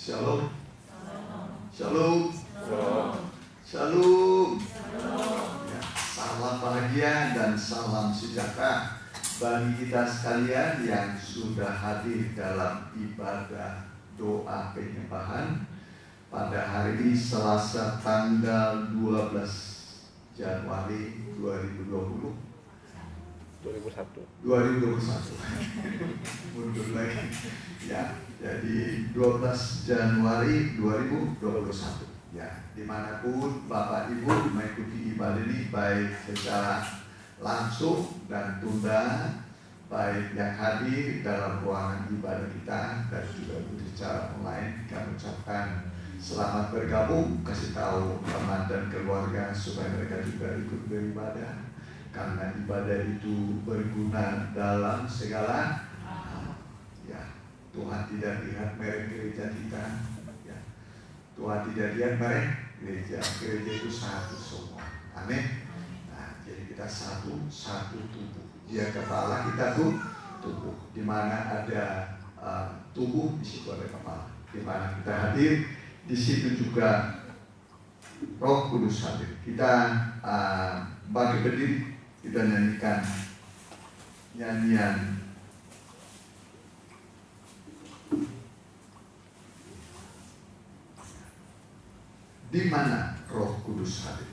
Shalom. Shalom. Shalom. Ya, salam bahagia dan salam sejahtera bagi kita sekalian yang sudah hadir dalam ibadah doa penyembahan pada hari ini Selasa tanggal 12 Januari 2021. Mundur lagi. Ya, jadi 12 Januari 2021. Ya, dimanapun Bapak Ibu mengikuti ibadah ini baik secara langsung dan tunda, baik yang hadir dalam ruangan ibadah kita dan juga secara online, kami ucapkan selamat bergabung, kasih tahu teman dan keluarga supaya mereka juga ikut beribadah. Karena ibadah itu berguna dalam segala hal. Ya, Tuhan tidak lihat merek gereja kita. Ya, Tuhan tidak lihat merek gereja. Gereja itu satu semua. Amin. Nah, jadi kita satu tubuh. Dia kepala, kita tuh tubuh. Di mana ada tubuh, di situ ada kepala. Di mana kita hadir, di situ juga Roh Kudus hadir. Kita bagi berdiri. Kita nyanyikan nyanyian di mana Roh Kudus hadir.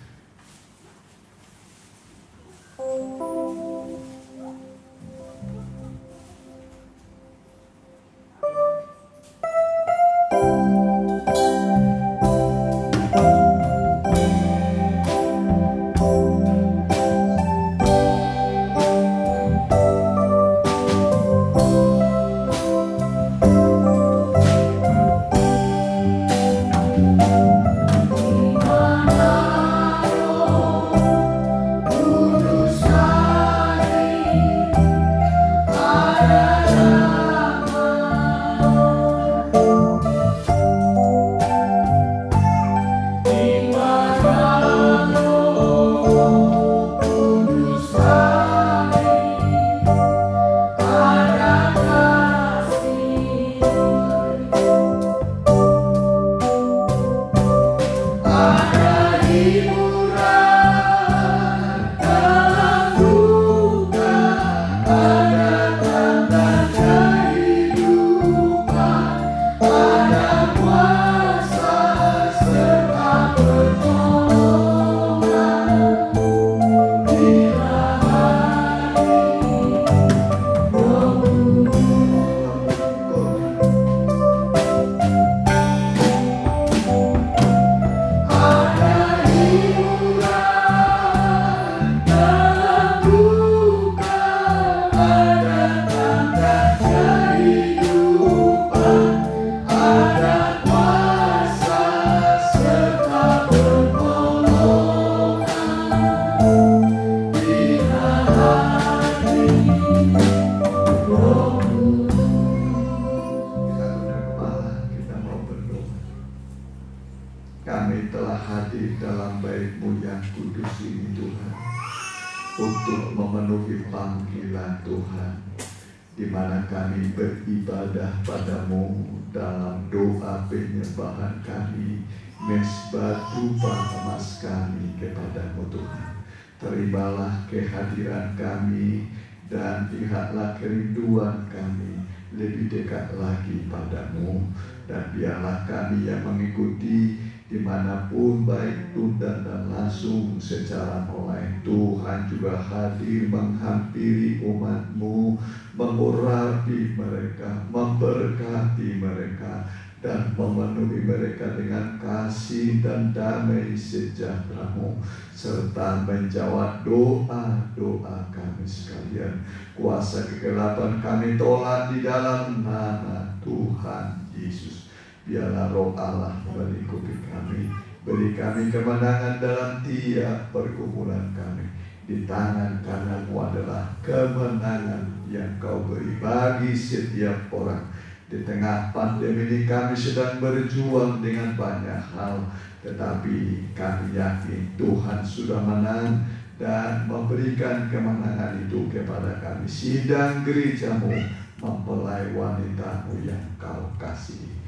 Beribadah padamu dalam doa penyembahan kami, mesbah tumpah emas kami kepadamu Tuhan. Terimalah kehadiran kami dan lihatlah kerinduan kami lebih dekat lagi padamu. Dan biarlah kami yang mengikuti dimanapun baik tunda dan langsung secara online, Tuhan juga hadir menghampiri umat-Mu, mengurapi mereka, memberkati mereka, dan memenuhi mereka dengan kasih dan damai sejahtera-Mu, serta menjawab doa-doa kami sekalian. Kuasa kegelapan kami tolak di dalam nama Tuhan Yesus. Biarlah Roh Allah melingkupi kami, beri kami kemenangan dalam tiap pergumulan kami. Di tangan kananmu adalah kemenangan yang Kau beri bagi setiap orang. Di tengah pandemi ini kami sedang berjuang dengan banyak hal, tetapi kami yakin Tuhan sudah menang dan memberikan kemenangan itu kepada kami. Sidang gereja-Mu mempelai wanita-Mu yang Kau kasihi.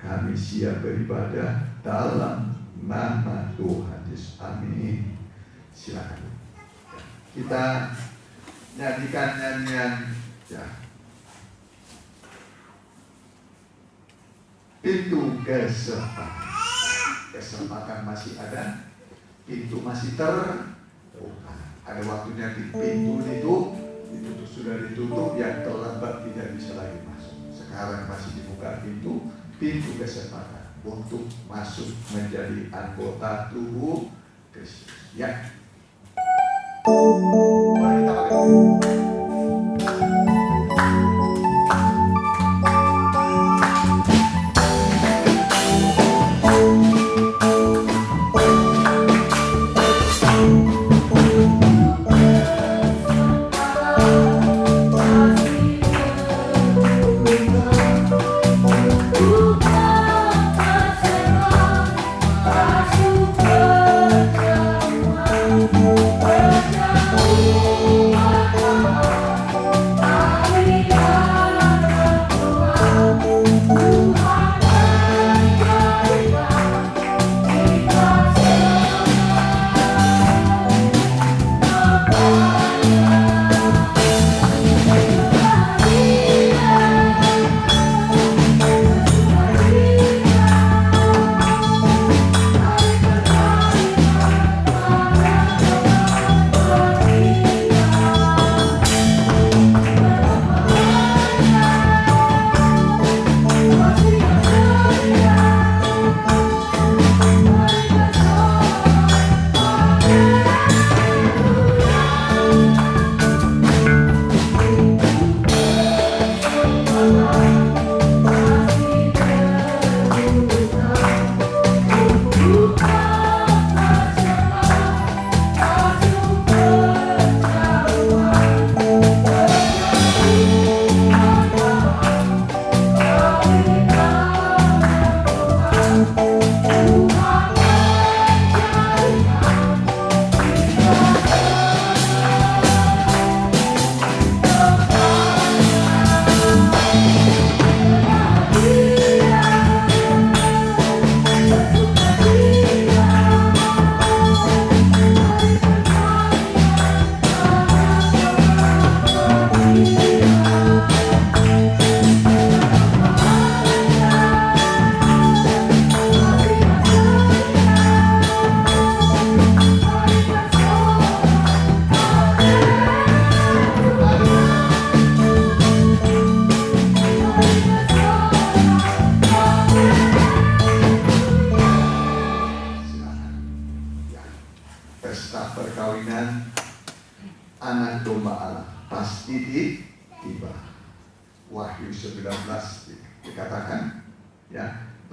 Kami siap beribadah dalam nama Tuhan Yesus. Amin. Silakan. Kita nyanyikan nyanyian ya. Pintu kesempatan. Kesempatan masih ada, pintu masih terbuka. Ada waktunya pintu itu sudah ditutup, yang terlambat tidak bisa lagi masuk. Sekarang masih dibuka pintu kesempatan untuk masuk menjadi anggota tubuh Kristus. Ya. Mari kita pakai.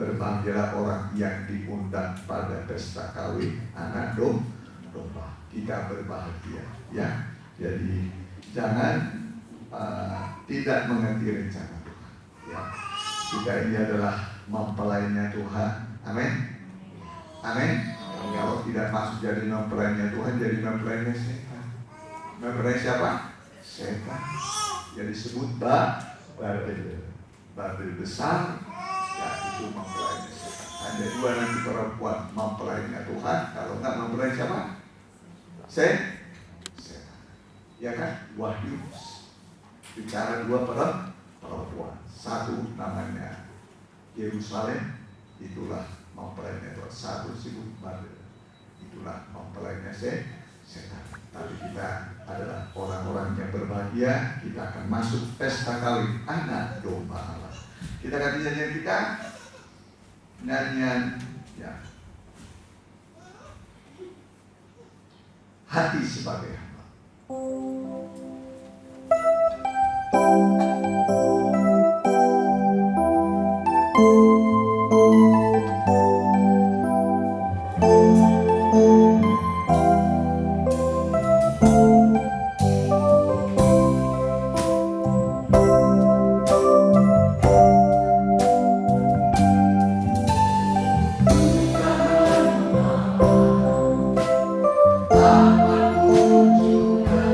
Berbahagialah orang yang diundang pada pesta kawin anak domba. Kita berbahagia, ya. Jadi jangan tidak mengerti rencana Tuhan. Ya. Kita ini adalah mempelainya Tuhan. Amin. Amin. Kalau tidak masuk jadi mempelainya Tuhan, jadi mempelainya setan. Mempelai siapa? Setan. Jadi disebut Babel besar. Ya, itu mempelainya setan. Ada dua nanti perempuan, mempelainya Tuhan. Kalau enggak mempelai siapa? Setan. Ya kan? Wahyu bicara dua perempuan. Satu namanya Yerusalem, itulah mempelainya Tuhan. Satu disebut Babel, itulah mempelainya setan. Tapi kita adalah orang-orang yang berbahagia. Kita akan masuk pesta kawin anak domba Allah. Kita ganti nyanyian kita, nyanyian ya, hati sebagai hamba. Apapun juga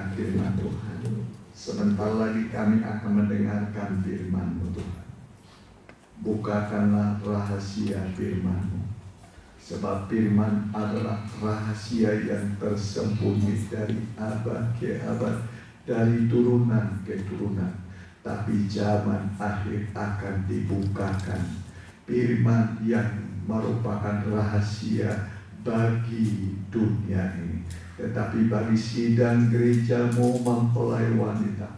mendengarkan firman Tuhan. Sebentar lagi kami akan mendengarkan firman-Mu Tuhan. Bukakanlah rahasia firman-Mu. Sebab firman adalah rahasia yang tersembunyi dari abad ke abad, dari turunan ke turunan. Tapi zaman akhir akan dibukakan firman yang merupakan rahasia bagi dunia ini. Tetapi bagi sidang gereja-Mu mempelai wanita,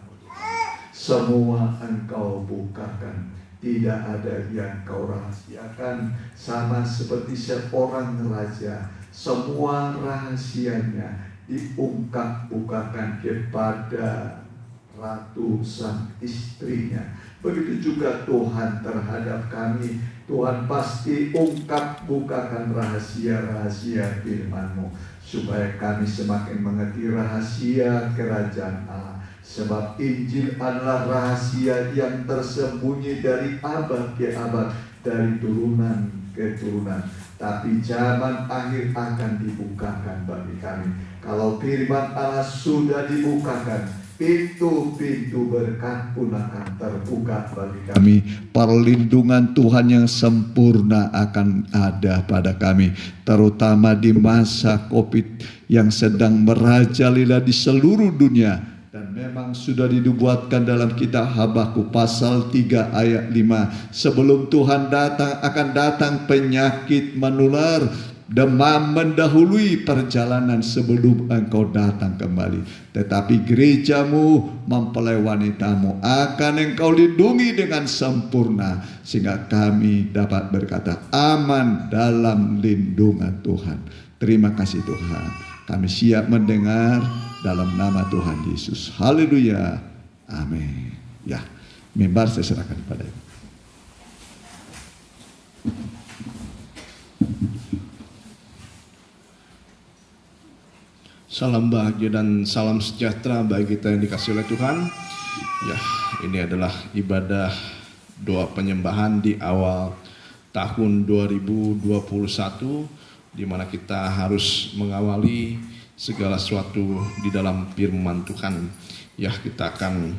semua Engkau bukakan. Tidak ada yang Kau rahasiakan, sama seperti seorang raja. Semua rahasianya diungkap-bukakan kepada ratu sang istrinya. Begitu juga Tuhan terhadap kami. Tuhan pasti ungkap-bukakan rahasia-rahasia firman-Mu, supaya kami semakin mengerti rahasia kerajaan Allah. Sebab Injil adalah rahasia yang tersembunyi dari abad ke abad, dari turunan ke turunan. Tapi zaman akhir akan dibukakan bagi kami. Kalau firman Allah sudah dibukakan, pintu-pintu berkat pun akan terbuka bagi kami. Perlindungan Tuhan yang sempurna akan ada pada kami, terutama di masa COVID yang sedang merajalela di seluruh dunia. Dan memang sudah dinubuatkan dalam kitab Habakuk pasal 3 ayat 5. Sebelum Tuhan datang, akan datang penyakit menular, demam mendahului perjalanan sebelum Engkau datang kembali. Tetapi gereja-Mu, mempelai wanita-Mu akan Engkau lindungi dengan sempurna, sehingga kami dapat berkata aman dalam lindungan Tuhan. Terima kasih Tuhan. Kami siap mendengar dalam nama Tuhan Yesus. Haleluya. Amin. Ya, mimbar saya serahkan kepada Ibu. Salam bahagia dan salam sejahtera bagi kita yang dikasihi oleh Tuhan. Ya, ini adalah ibadah doa penyembahan di awal tahun 2021, di mana kita harus mengawali segala sesuatu di dalam firman Tuhan. Ya, kita akan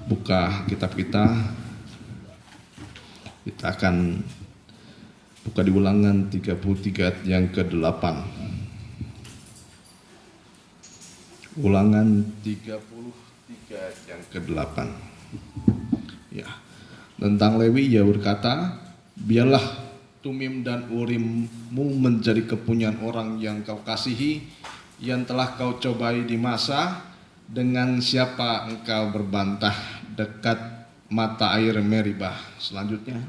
buka kitab kita. Kita akan buka di Ulangan 33 yang ke-8. Ulangan 33 yang ke-8. Ya. Tentang Lewi ia berkata, biarlah Tumim dan Urimmu menjadi kepunyaan orang yang kau kasihi, yang telah kau cobai di masa, dengan siapa engkau berbantah dekat mata air Meribah. Selanjutnya,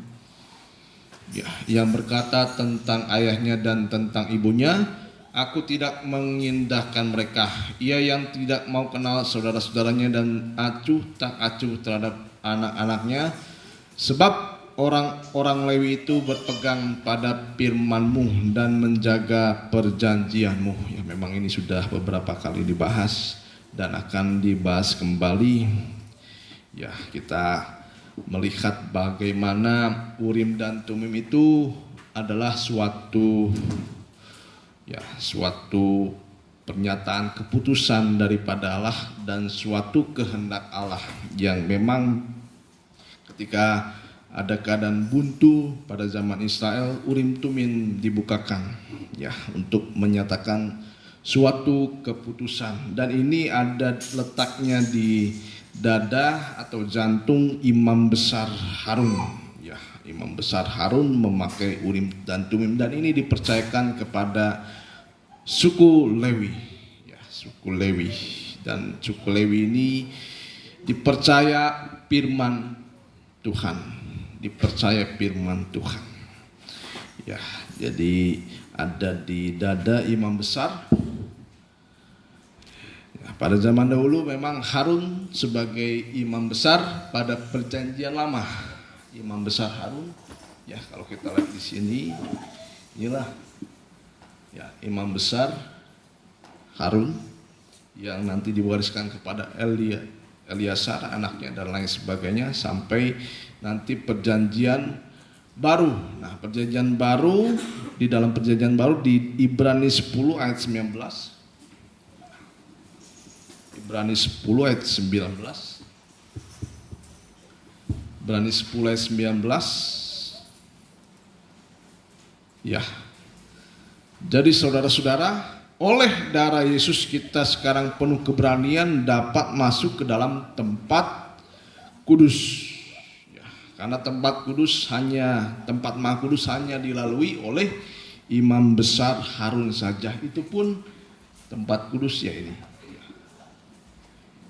ya, yang berkata tentang ayahnya dan tentang ibunya, aku tidak mengindahkan mereka. Ia yang tidak mau kenal saudara-saudaranya dan acuh tak acuh terhadap anak-anaknya. Sebab orang-orang Lewi itu berpegang pada firman-Mu dan menjaga perjanjian-Mu. Ya, memang ini sudah beberapa kali dibahas dan akan dibahas kembali. Ya, kita melihat bagaimana Urim dan Tumim itu adalah suatu pernyataan keputusan daripada Allah dan suatu kehendak Allah yang memang ketika ada keadaan buntu pada zaman Israel, Urim Tumim dibukakan ya untuk menyatakan suatu keputusan, dan ini ada letaknya di dada atau jantung Imam Besar Harun. Ya, Imam Besar Harun memakai Urim dan Tumim, dan ini dipercayakan kepada suku Lewi. Ya, suku Lewi, dan suku Lewi ini dipercaya firman Tuhan, dipercaya firman Tuhan. Ya, jadi ada di dada Imam Besar. Ya, pada zaman dahulu memang Harun sebagai Imam Besar pada Perjanjian Lama. Imam Besar Harun, ya kalau kita lihat di sini, inilah ya Imam Besar Harun yang nanti diwariskan kepada Eliasar anaknya dan lain sebagainya sampai nanti perjanjian baru. Nah, perjanjian baru, di dalam perjanjian baru di Ibrani 10 ayat 19. Ibrani 10 ayat 19. Ibrani 10 ayat 19. Ya. Jadi saudara-saudara, oleh darah Yesus kita sekarang penuh keberanian dapat masuk ke dalam tempat kudus. Ya, karena tempat Maha Kudus hanya dilalui oleh imam besar Harun saja. Itu pun tempat kudus ya ini. Ya.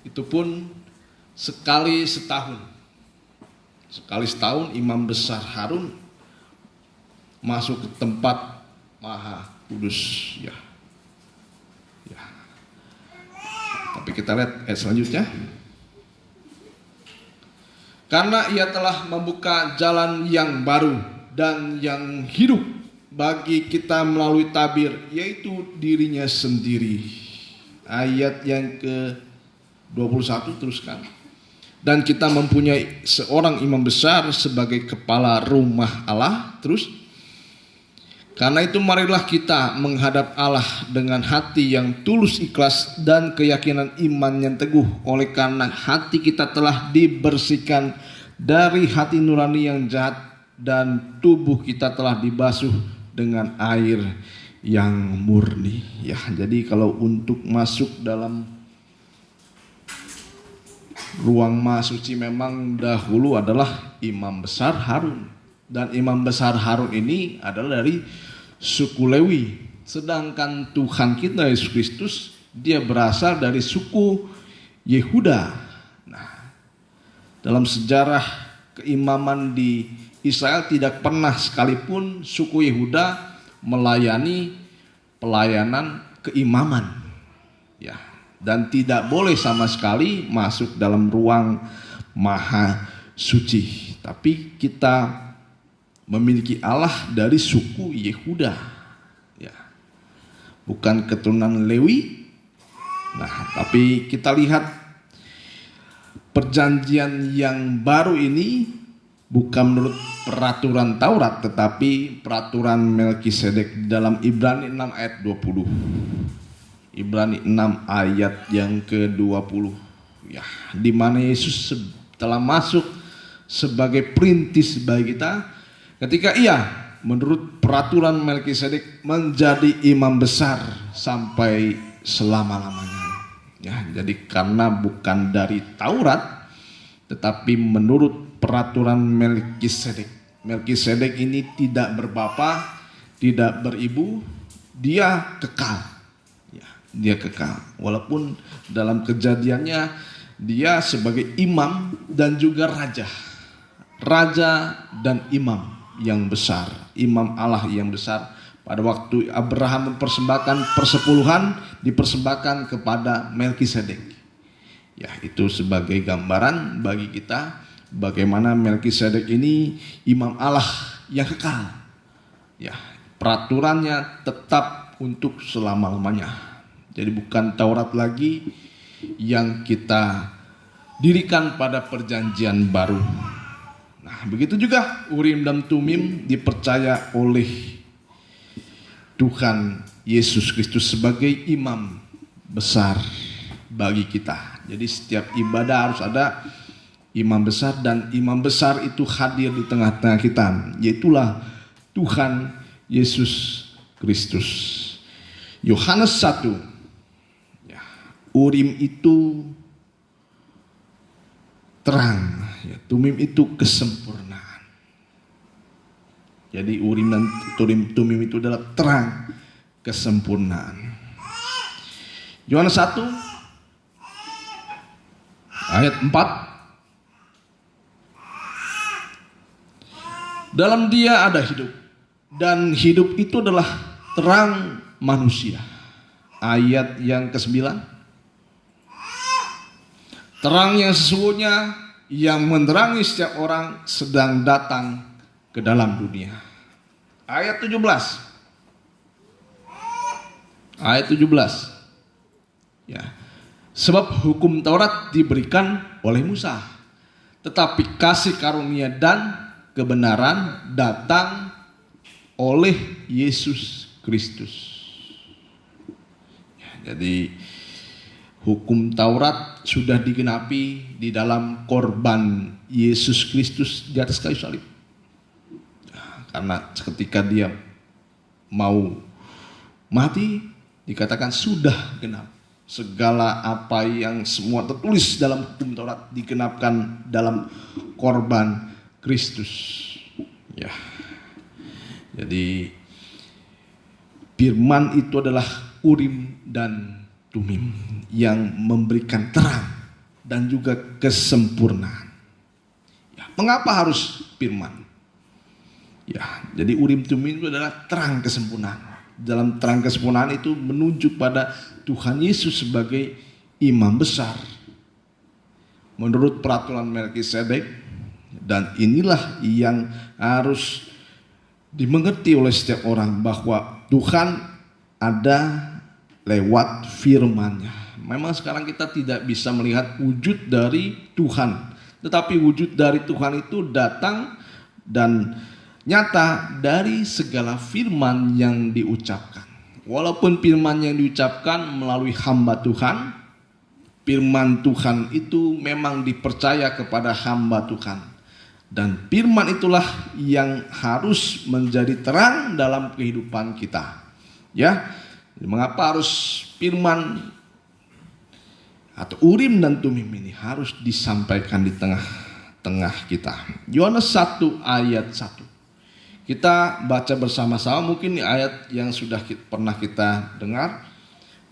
Itu pun sekali setahun. Sekali setahun imam besar Harun masuk ke tempat Maha Kudus. Ya. Tapi kita lihat ayat selanjutnya. Karena ia telah membuka jalan yang baru dan yang hidup bagi kita melalui tabir, yaitu dirinya sendiri. Ayat yang ke-21 teruskan. Dan kita mempunyai seorang imam besar sebagai kepala rumah Allah. Terus. Karena itu marilah kita menghadap Allah dengan hati yang tulus ikhlas dan keyakinan iman yang teguh. Oleh karena hati kita telah dibersihkan dari hati nurani yang jahat dan tubuh kita telah dibasuh dengan air yang murni. Ya, jadi kalau untuk masuk dalam ruang Maha Suci memang dahulu adalah imam besar Harun. Dan imam besar Harun ini adalah dari suku Lewi. Sedangkan Tuhan kita Yesus Kristus dia berasal dari suku Yehuda. Nah, dalam sejarah keimaman di Israel tidak pernah sekalipun suku Yehuda melayani pelayanan keimaman. Ya, dan tidak boleh sama sekali masuk dalam ruang Maha Suci. Tapi kita memiliki Allah dari suku Yehuda, ya, bukan keturunan Lewi. Nah, tapi kita lihat perjanjian yang baru ini bukan menurut peraturan Taurat, tetapi peraturan Melkisedek dalam Ibrani 6 ayat 20. Ibrani 6 ayat yang ke-20, ya, di mana Yesus telah masuk sebagai perintis bagi kita. Ketika ia menurut peraturan Melkisedek menjadi imam besar sampai selama-lamanya. Ya, jadi karena bukan dari Taurat tetapi menurut peraturan Melkisedek. Melkisedek ini tidak berbapa, tidak beribu, dia kekal. Ya, dia kekal. Walaupun dalam kejadiannya dia sebagai imam dan juga raja. Raja dan imam yang besar, imam Allah yang besar. Pada waktu Abraham mempersembahkan persepuluhan, dipersembahkan kepada Melkisedek. Ya, itu sebagai gambaran bagi kita bagaimana Melkisedek ini imam Allah yang kekal. Ya, peraturannya tetap untuk selama-lamanya. Jadi bukan Taurat lagi yang kita dirikan pada perjanjian baru. Nah, begitu juga Urim dan Tumim dipercaya oleh Tuhan Yesus Kristus sebagai imam besar bagi kita. Jadi setiap ibadah harus ada imam besar, dan imam besar itu hadir di tengah-tengah kita, yaitulah Tuhan Yesus Kristus. Yohanes 1. Ya, Urim itu terang, ya, Tumim itu kesempurnaan. Jadi Urim dan Tumim itu adalah terang, kesempurnaan. Yohanes 1 ayat 4. Dalam dia ada hidup, dan hidup itu adalah terang manusia. Ayat yang ke-9. Terang yang sesungguhnya yang menerangi setiap orang sedang datang ke dalam dunia. Ayat 17. Ayat 17. Ya. Sebab hukum Taurat diberikan oleh Musa, tetapi kasih karunia dan kebenaran datang oleh Yesus Kristus. Ya, jadi Hukum Taurat sudah digenapi di dalam korban Yesus Kristus di atas kayu salib. Karena ketika dia mau mati, dikatakan sudah genap. Segala apa yang semua tertulis dalam hukum Taurat digenapkan dalam korban Kristus. Ya. Jadi firman itu adalah Urim dan Tumim yang memberikan terang dan juga kesempurnaan. Ya, mengapa harus firman? Ya, jadi Urim Tumim itu adalah terang kesempurnaan. Dalam terang kesempurnaan itu menunjuk pada Tuhan Yesus sebagai imam besar menurut peraturan Melkisedek, dan inilah yang harus dimengerti oleh setiap orang bahwa Tuhan ada lewat firman-Nya. Memang sekarang kita tidak bisa melihat wujud dari Tuhan, tetapi wujud dari Tuhan itu datang dan nyata dari segala firman yang diucapkan. Walaupun firman yang diucapkan melalui hamba Tuhan, firman Tuhan itu memang dipercaya kepada hamba Tuhan. Dan firman itulah yang harus menjadi terang dalam kehidupan kita. Ya, mengapa harus firman atau Urim dan Tumim ini harus disampaikan di tengah-tengah kita. Yohanes 1 ayat 1. Kita baca bersama-sama, mungkin ayat yang sudah pernah kita dengar.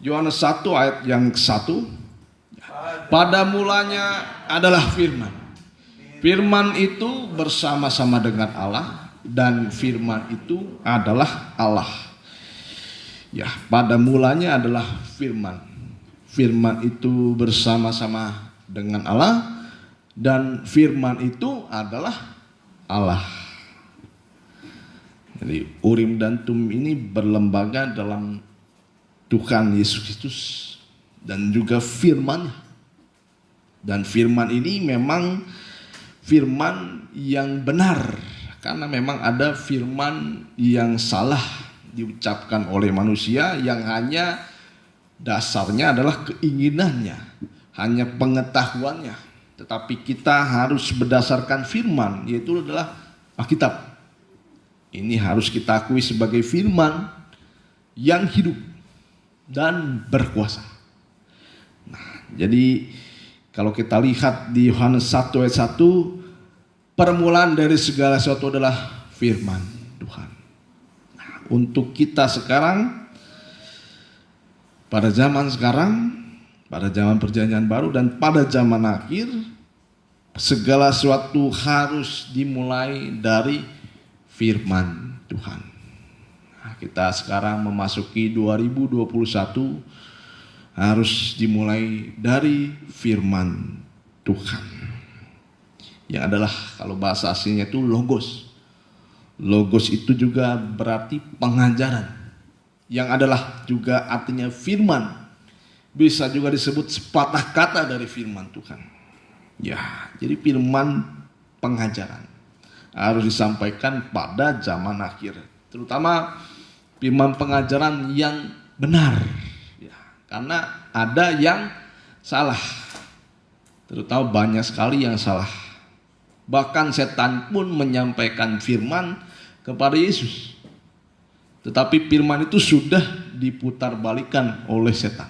Yohanes 1 ayat yang 1. Pada mulanya adalah firman. Firman itu bersama-sama dengan Allah, dan firman itu adalah Allah. Ya, pada mulanya adalah firman. Firman itu bersama-sama dengan Allah, dan firman itu adalah Allah. Jadi Urim dan Tumim ini berlembaga dalam Tuhan Yesus Kristus dan juga firman. Dan firman ini memang firman yang benar, karena memang ada firman yang salah diucapkan oleh manusia yang hanya dasarnya adalah keinginannya, hanya pengetahuannya. Tetapi kita harus berdasarkan firman, yaitu adalah Alkitab. Ini harus kita akui sebagai firman yang hidup dan berkuasa. Nah, jadi kalau kita lihat di Yohanes 1 ayat 1, permulaan dari segala sesuatu adalah firman Tuhan. Nah, untuk kita sekarang, pada zaman sekarang, pada zaman perjanjian baru dan pada zaman akhir, segala sesuatu harus dimulai dari firman Tuhan. Nah, kita sekarang memasuki 2021, harus dimulai dari firman Tuhan. Yang adalah, kalau bahasa aslinya itu logos. Logos itu juga berarti pengajaran, yang adalah juga artinya firman. Bisa juga disebut sepatah kata dari firman Tuhan. Ya, jadi firman pengajaran harus disampaikan pada zaman akhir, terutama firman pengajaran yang benar, ya, karena ada yang salah, terutama banyak sekali yang salah. Bahkan setan pun menyampaikan firman kepada Yesus, tetapi firman itu sudah diputarbalikkan oleh setan,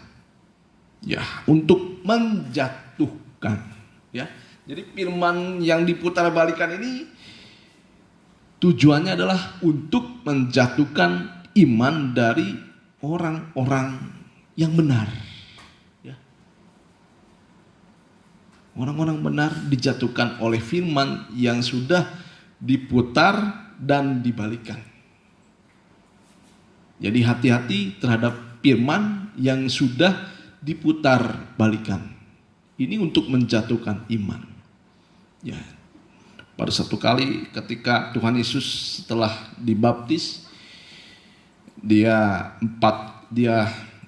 ya, untuk menjatuhkan, ya. Jadi firman yang diputarbalikkan ini tujuannya adalah untuk menjatuhkan iman dari orang-orang yang benar. Ya. Orang-orang benar dijatuhkan oleh firman yang sudah diputar dan dibalikan. Jadi hati-hati terhadap firman yang sudah diputar balikan. Ini untuk menjatuhkan iman. Ya. Pada satu kali ketika Tuhan Yesus setelah dibaptis, dia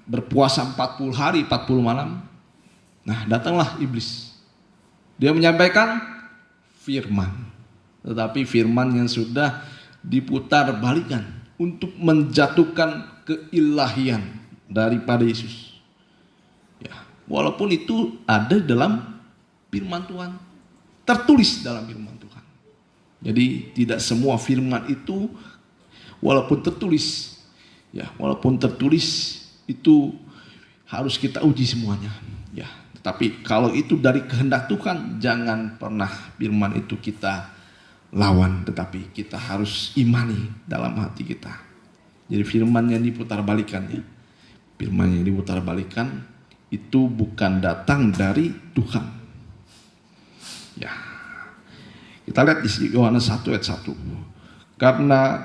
berpuasa 40 hari 40 malam. Nah, datanglah iblis. Dia menyampaikan firman, tetapi firman yang sudah diputar balikan untuk menjatuhkan keilahian daripada Yesus. Ya, Walaupun itu ada dalam firman Tuhan, tertulis dalam firman Tuhan. Jadi tidak semua firman itu walaupun tertulis, ya walaupun tertulis itu harus kita uji semuanya. Ya, tetapi kalau itu dari kehendak Tuhan, jangan pernah firman itu kita lawan, tetapi kita harus imani dalam hati kita. Jadi firman yang diputarbalikkan, ya, firman yang diputarbalikkan itu bukan datang dari Tuhan. Ya, kita lihat di Yohanes 1 ayat 1. Karena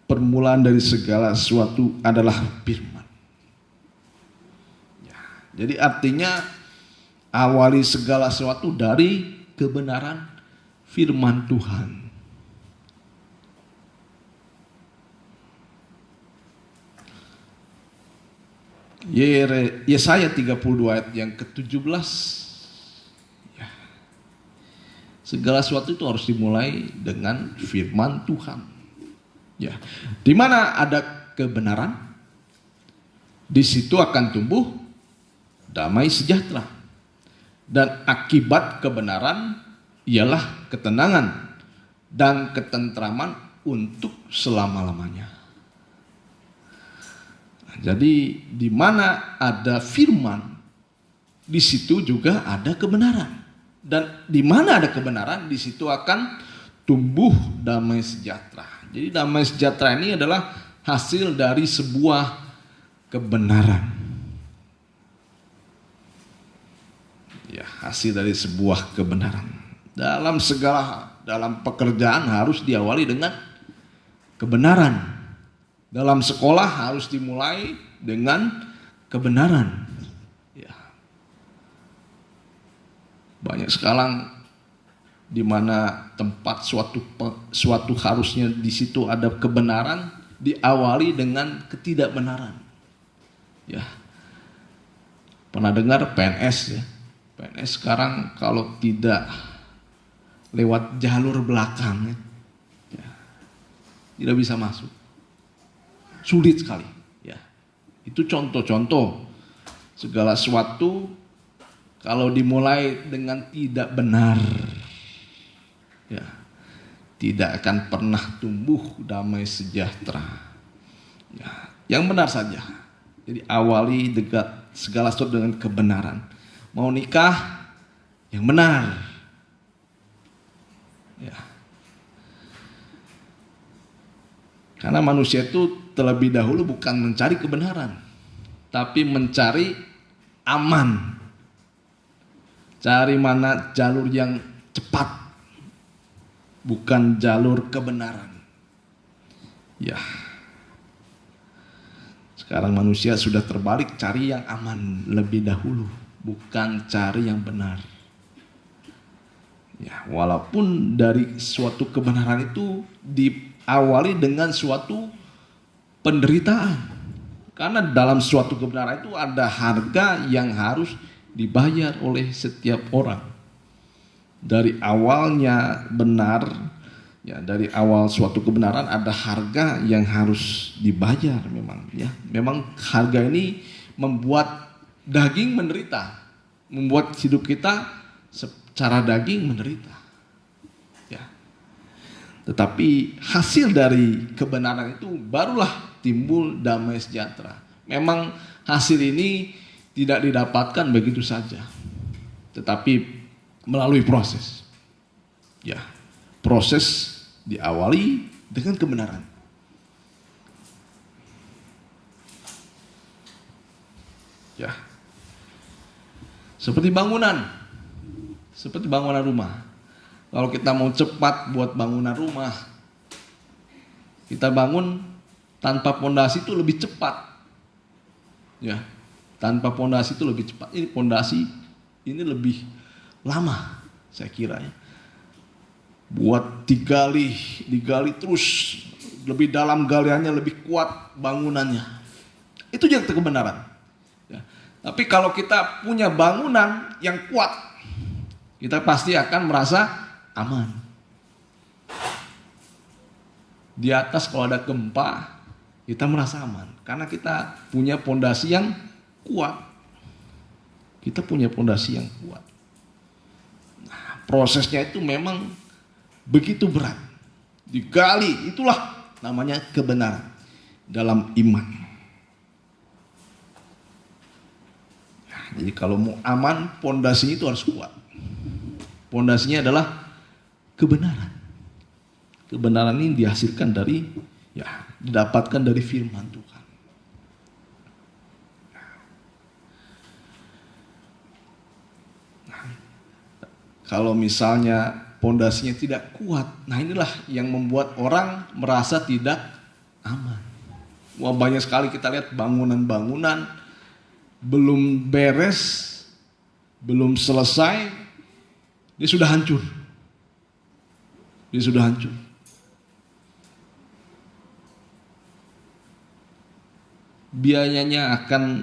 permulaan dari segala sesuatu adalah firman. Ya, jadi artinya awali segala sesuatu dari kebenaran firman Tuhan. Yesaya 32 ayat yang ke-17. Ya. Segala sesuatu itu harus dimulai dengan firman Tuhan. Ya. Di mana ada kebenaran, di situ akan tumbuh damai sejahtera. Dan akibat kebenaran ialah ketenangan dan ketentraman untuk selama-lamanya. Jadi di mana ada firman, di situ juga ada kebenaran. Dan di mana ada kebenaran, di situ akan tumbuh damai sejahtera. Jadi damai sejahtera ini adalah hasil dari sebuah kebenaran. Ya, hasil dari sebuah kebenaran. Dalam pekerjaan harus diawali dengan kebenaran. Dalam sekolah harus dimulai dengan kebenaran. Ya. Banyak sekarang di mana tempat suatu harusnya di situ ada kebenaran, diawali dengan ketidakbenaran. Ya. Pernah dengar PNS, ya? PNS sekarang kalau tidak lewat jalur belakang, ya, tidak bisa masuk. Sulit sekali, ya. Itu contoh-contoh segala sesuatu kalau dimulai dengan tidak benar, ya, tidak akan pernah tumbuh damai sejahtera. Ya, yang benar saja. Jadi awali segala sesuatu dengan kebenaran. Mau nikah yang benar, ya. Karena manusia itu terlebih dahulu bukan mencari kebenaran, tapi mencari aman. Cari mana jalur yang cepat, bukan jalur kebenaran. Ya. Sekarang manusia sudah terbalik, cari yang aman lebih dahulu, bukan cari yang benar. Ya, walaupun dari suatu kebenaran itu diawali dengan suatu penderitaan. Karena dalam suatu kebenaran itu ada harga yang harus dibayar oleh setiap orang. Dari awalnya benar, ya, dari awal suatu kebenaran ada harga yang harus dibayar memang, ya. Memang harga ini membuat daging menderita, membuat hidup kita secara daging menderita. Ya. Tetapi hasil dari kebenaran itu barulah timbul damai sejahtera. Memang hasil ini tidak didapatkan begitu saja, tetapi melalui proses. Ya, proses diawali dengan kebenaran. Ya, seperti bangunan rumah. Kalau kita mau cepat buat bangunan rumah, kita bangun tanpa pondasi itu lebih cepat. Ya, tanpa pondasi itu lebih cepat. Ini pondasi ini lebih lama, saya kira, ya. Buat digali terus, lebih dalam galiannya, lebih kuat bangunannya. Itu juga kebenaran. Ya. Tapi kalau kita punya bangunan yang kuat, kita pasti akan merasa aman. Di atas kalau ada gempa, kita merasa aman karena kita punya pondasi yang kuat. Kita punya pondasi yang kuat. Nah, prosesnya itu memang begitu berat. Digali, itulah namanya kebenaran dalam iman. Nah, jadi kalau mau aman, pondasinya itu harus kuat. Pondasinya adalah kebenaran. Kebenaran ini dihasilkan dari, didapatkan dari firman Tuhan. Nah, kalau misalnya pondasinya tidak kuat, nah inilah yang membuat orang merasa tidak aman. Wah, banyak sekali kita lihat bangunan-bangunan belum beres, belum selesai, dia sudah hancur. Dia sudah hancur. Biayanya akan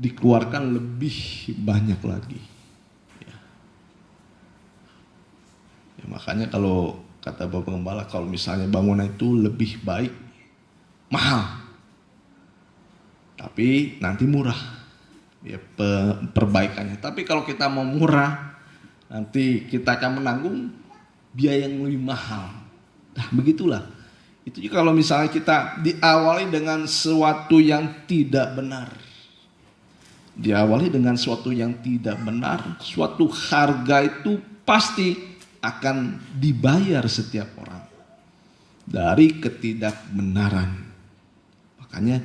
dikeluarkan lebih banyak lagi. Ya, makanya kalau kata Bapak Gembala, kalau misalnya bangunan itu lebih baik, mahal, tapi nanti murah ya perbaikannya. Tapi kalau kita mau murah, nanti kita akan menanggung biaya yang lebih mahal. Nah, begitulah. Itu juga kalau misalnya kita diawali dengan sesuatu yang tidak benar. Diawali dengan sesuatu yang tidak benar, suatu harga itu pasti akan dibayar setiap orang dari ketidakbenaran. Makanya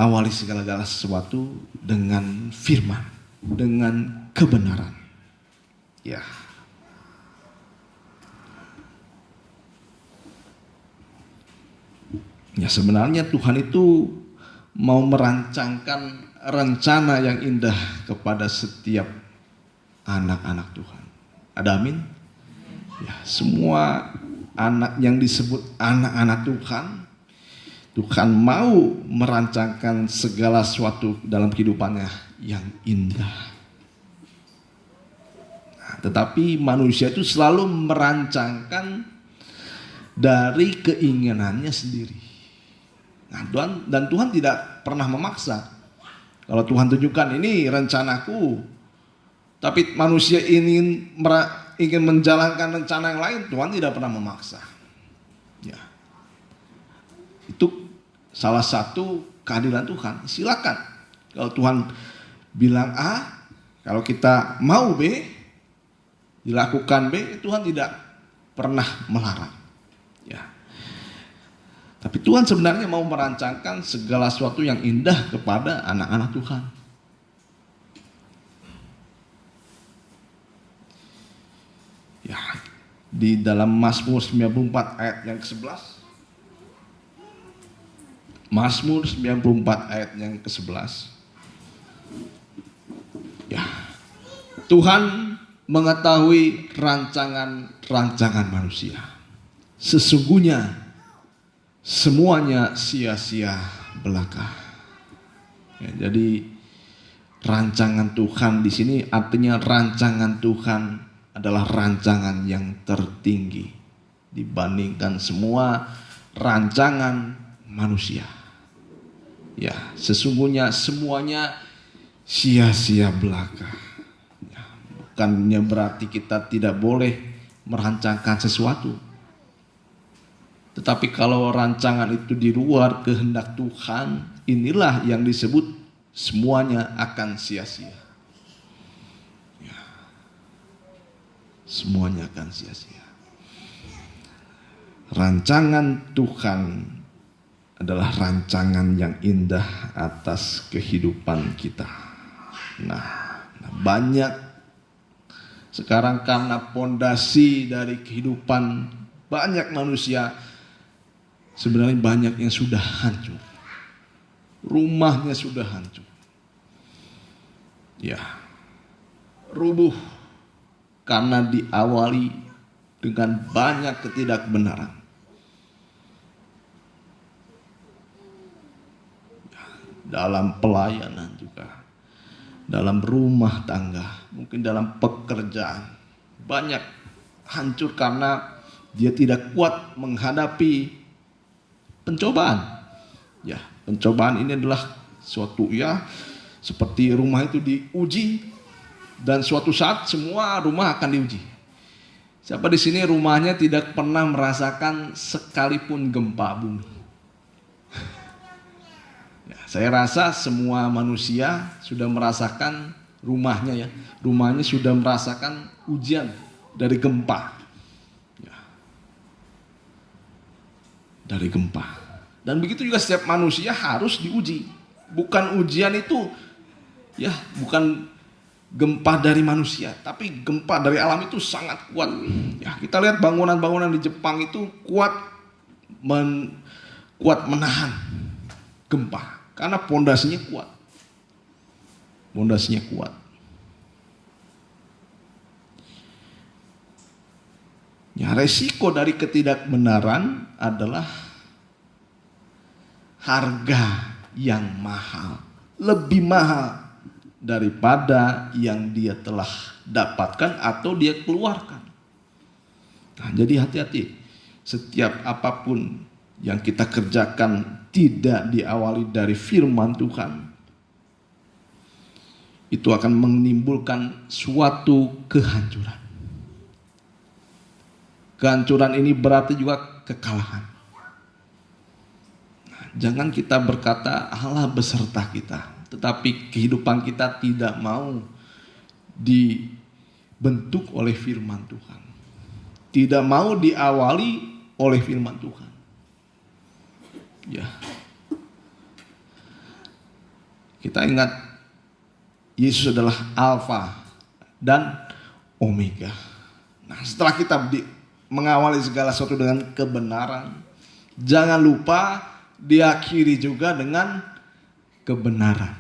awali segala-gala sesuatu dengan firman, dengan kebenaran. Ya. Ya, sebenarnya Tuhan itu mau merancangkan rencana yang indah kepada setiap anak-anak Tuhan. Ada amin? Ya, semua anak yang disebut anak-anak Tuhan, Tuhan mau merancangkan segala sesuatu dalam kehidupannya yang indah. Nah, tetapi manusia itu selalu merancangkan dari keinginannya sendiri. Nah, Tuhan tidak pernah memaksa. Kalau Tuhan tunjukkan ini rencanaku, tapi manusia ingin menjalankan rencana yang lain, Tuhan tidak pernah memaksa. Ya. Itu salah satu keadilan Tuhan. Silakan. Kalau Tuhan bilang A, kalau kita mau B, dilakukan B, Tuhan tidak pernah melarang. Ya. Tapi Tuhan sebenarnya mau merancangkan segala sesuatu yang indah kepada anak-anak Tuhan. Ya, di dalam Mazmur 94 ayat yang ke-11. Mazmur 94 ayat yang ke-11. Ya. Tuhan mengetahui rancangan manusia. Sesungguhnya semuanya sia-sia belaka. Ya, jadi rancangan Tuhan di sini artinya rancangan Tuhan adalah rancangan yang tertinggi dibandingkan semua rancangan manusia. Ya, sesungguhnya semuanya sia-sia belaka. Ya, bukannya berarti kita tidak boleh merancangkan sesuatu. Tetapi kalau rancangan itu di luar kehendak Tuhan, inilah yang disebut semuanya akan sia-sia. Ya. Semuanya akan sia-sia. Rancangan Tuhan adalah rancangan yang indah atas kehidupan kita. Nah, banyak sekarang karena pondasi dari kehidupan banyak manusia, sebenarnya banyak yang sudah hancur. Rumahnya sudah hancur. Ya. Rubuh karena diawali dengan banyak ketidakbenaran. Ya, dalam pelayanan juga. Dalam rumah tangga, mungkin dalam pekerjaan. Banyak hancur karena dia tidak kuat menghadapi pencobaan. Ya, pencobaan ini adalah suatu Seperti rumah itu diuji, dan suatu saat semua rumah akan diuji. Siapa di sini rumahnya tidak pernah merasakan sekalipun gempa bumi? Ya, saya rasa semua manusia sudah merasakan rumahnya sudah merasakan ujian dari gempa. Ya, dari gempa. Dan begitu juga setiap manusia harus diuji. Bukan ujian itu, ya bukan gempa dari manusia, tapi gempa dari alam itu sangat kuat. Ya, kita lihat bangunan-bangunan di Jepang itu kuat menahan gempa karena pondasinya kuat. Pondasinya kuat. Ya, resiko dari ketidakbenaran adalah harga yang mahal, lebih mahal daripada yang dia telah dapatkan atau dia keluarkan. Nah, jadi hati-hati. Setiap apapun yang kita kerjakan tidak diawali dari firman Tuhan, itu akan menimbulkan suatu kehancuran. Kehancuran ini berarti juga kekalahan. Nah, jangan kita berkata Allah beserta kita, tetapi kehidupan kita tidak mau dibentuk oleh firman Tuhan. Tidak mau diawali oleh firman Tuhan. Ya. Kita ingat Yesus adalah Alfa dan Omega. Nah, setelah kita mengawali segala sesuatu dengan kebenaran, jangan lupa diakhiri juga dengan kebenaran.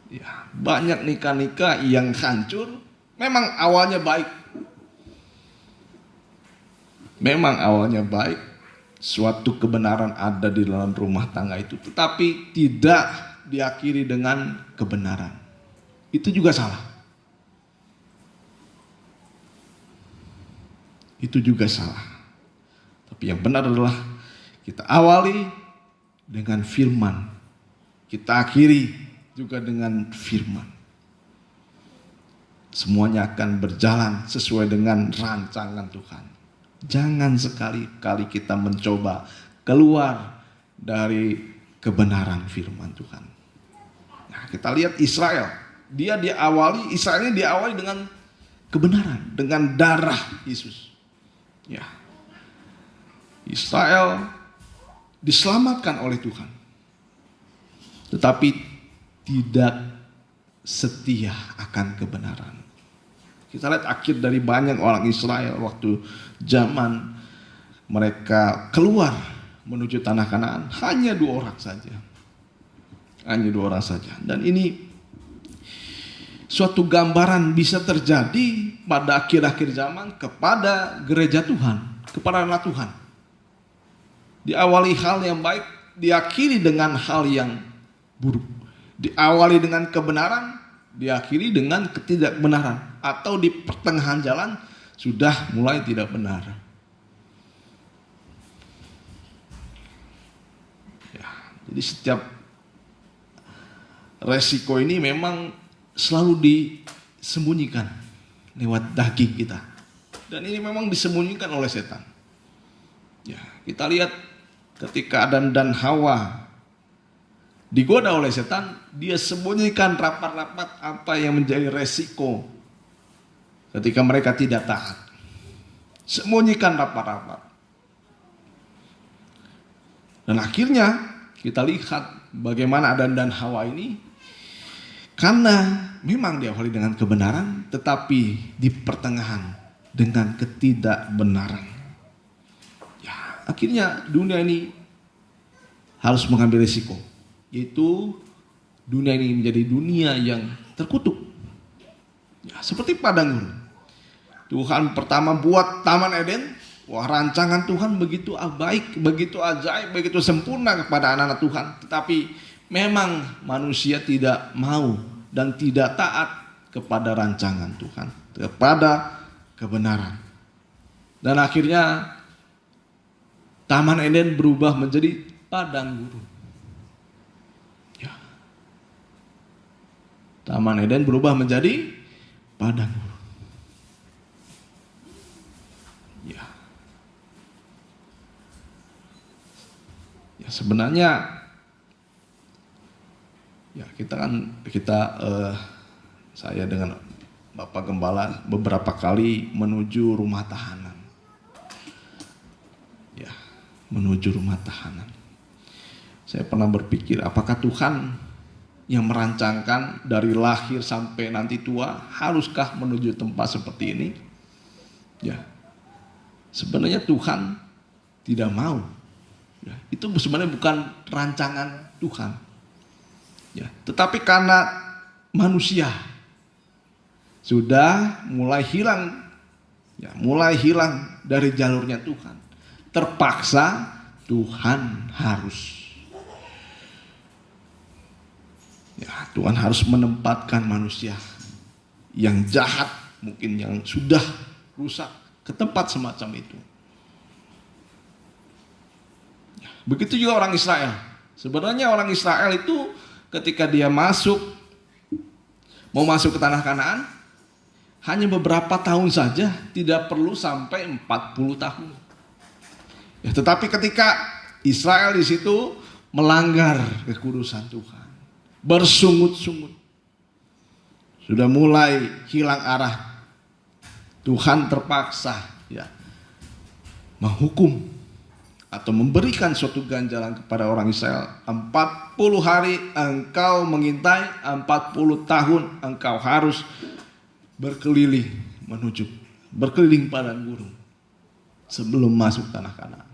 Ya, banyak nikah-nikah yang hancur memang awalnya baik. Memang awalnya baik, suatu kebenaran ada di dalam rumah tangga itu, tetapi tidak diakhiri dengan kebenaran. Itu juga salah. Itu juga salah. Tapi yang benar adalah kita awali dengan firman, kita akhiri juga dengan firman. Semuanya akan berjalan sesuai dengan rancangan Tuhan. Jangan sekali-kali kita mencoba keluar dari kebenaran firman Tuhan. Nah, kita lihat Israel, Israel ini diawali dengan kebenaran, dengan darah Yesus. Ya, Israel diselamatkan oleh Tuhan, tetapi tidak setia akan kebenaran. Kita lihat akhir dari banyak orang Israel waktu zaman mereka keluar menuju tanah Kanaan, hanya 2 orang saja. Hanya 2 orang saja. Dan ini suatu gambaran bisa terjadi pada akhir-akhir zaman kepada gereja Tuhan, kepada anak Tuhan. Diawali hal yang baik, diakhiri dengan hal yang buruk. Diawali dengan kebenaran, diakhiri dengan ketidakbenaran. Atau di pertengahan jalan sudah mulai tidak benar. Ya, jadi setiap resiko ini memang selalu disembunyikan lewat daging kita. Dan ini memang disembunyikan oleh setan. Ya, kita lihat ketika Adam dan Hawa digoda oleh setan, dia sembunyikan rapat-rapat apa yang menjadi resiko ketika mereka tidak taat. Sembunyikan rapat-rapat. Dan akhirnya kita lihat bagaimana Adam dan Hawa ini, karena memang diawali dengan kebenaran, tetapi di pertengahan dengan ketidakbenaran. Ya, akhirnya dunia ini harus mengambil risiko, yaitu dunia ini menjadi dunia yang terkutuk. Ya, seperti padang gurun. Tuhan pertama buat Taman Eden, wah rancangan Tuhan begitu baik, begitu ajaib, begitu sempurna kepada anak-anak Tuhan. Tetapi memang manusia tidak mau dan tidak taat kepada rancangan Tuhan, kepada kebenaran. Dan akhirnya Taman Eden berubah menjadi padang gurun. Ya. Taman Eden berubah menjadi padang gurun. Ya. Ya sebenarnya ya saya dengan Bapak Gembala beberapa kali menuju rumah tahanan. Ya, menuju rumah tahanan. Saya pernah berpikir, apakah Tuhan yang merancangkan dari lahir sampai nanti tua, haruskah menuju tempat seperti ini? Ya, sebenarnya Tuhan tidak mau. Ya, itu sebenarnya bukan rancangan Tuhan. Ya, tetapi karena manusia sudah mulai hilang dari jalurnya Tuhan. Terpaksa Tuhan harus menempatkan manusia yang jahat, mungkin yang sudah rusak, ke tempat semacam itu. Begitu juga orang Israel. Sebenarnya orang Israel itu ketika dia mau masuk ke tanah Kanaan, hanya beberapa tahun saja, tidak perlu sampai 40 tahun. Ya, tetapi ketika Israel di situ melanggar kekudusan Tuhan, bersungut-sungut, sudah mulai hilang arah, Tuhan terpaksa menghukum atau memberikan suatu ganjaran kepada orang Israel. 40 hari engkau mengintai, 40 tahun engkau harus berkeliling padang gurun sebelum masuk tanah Kanaan.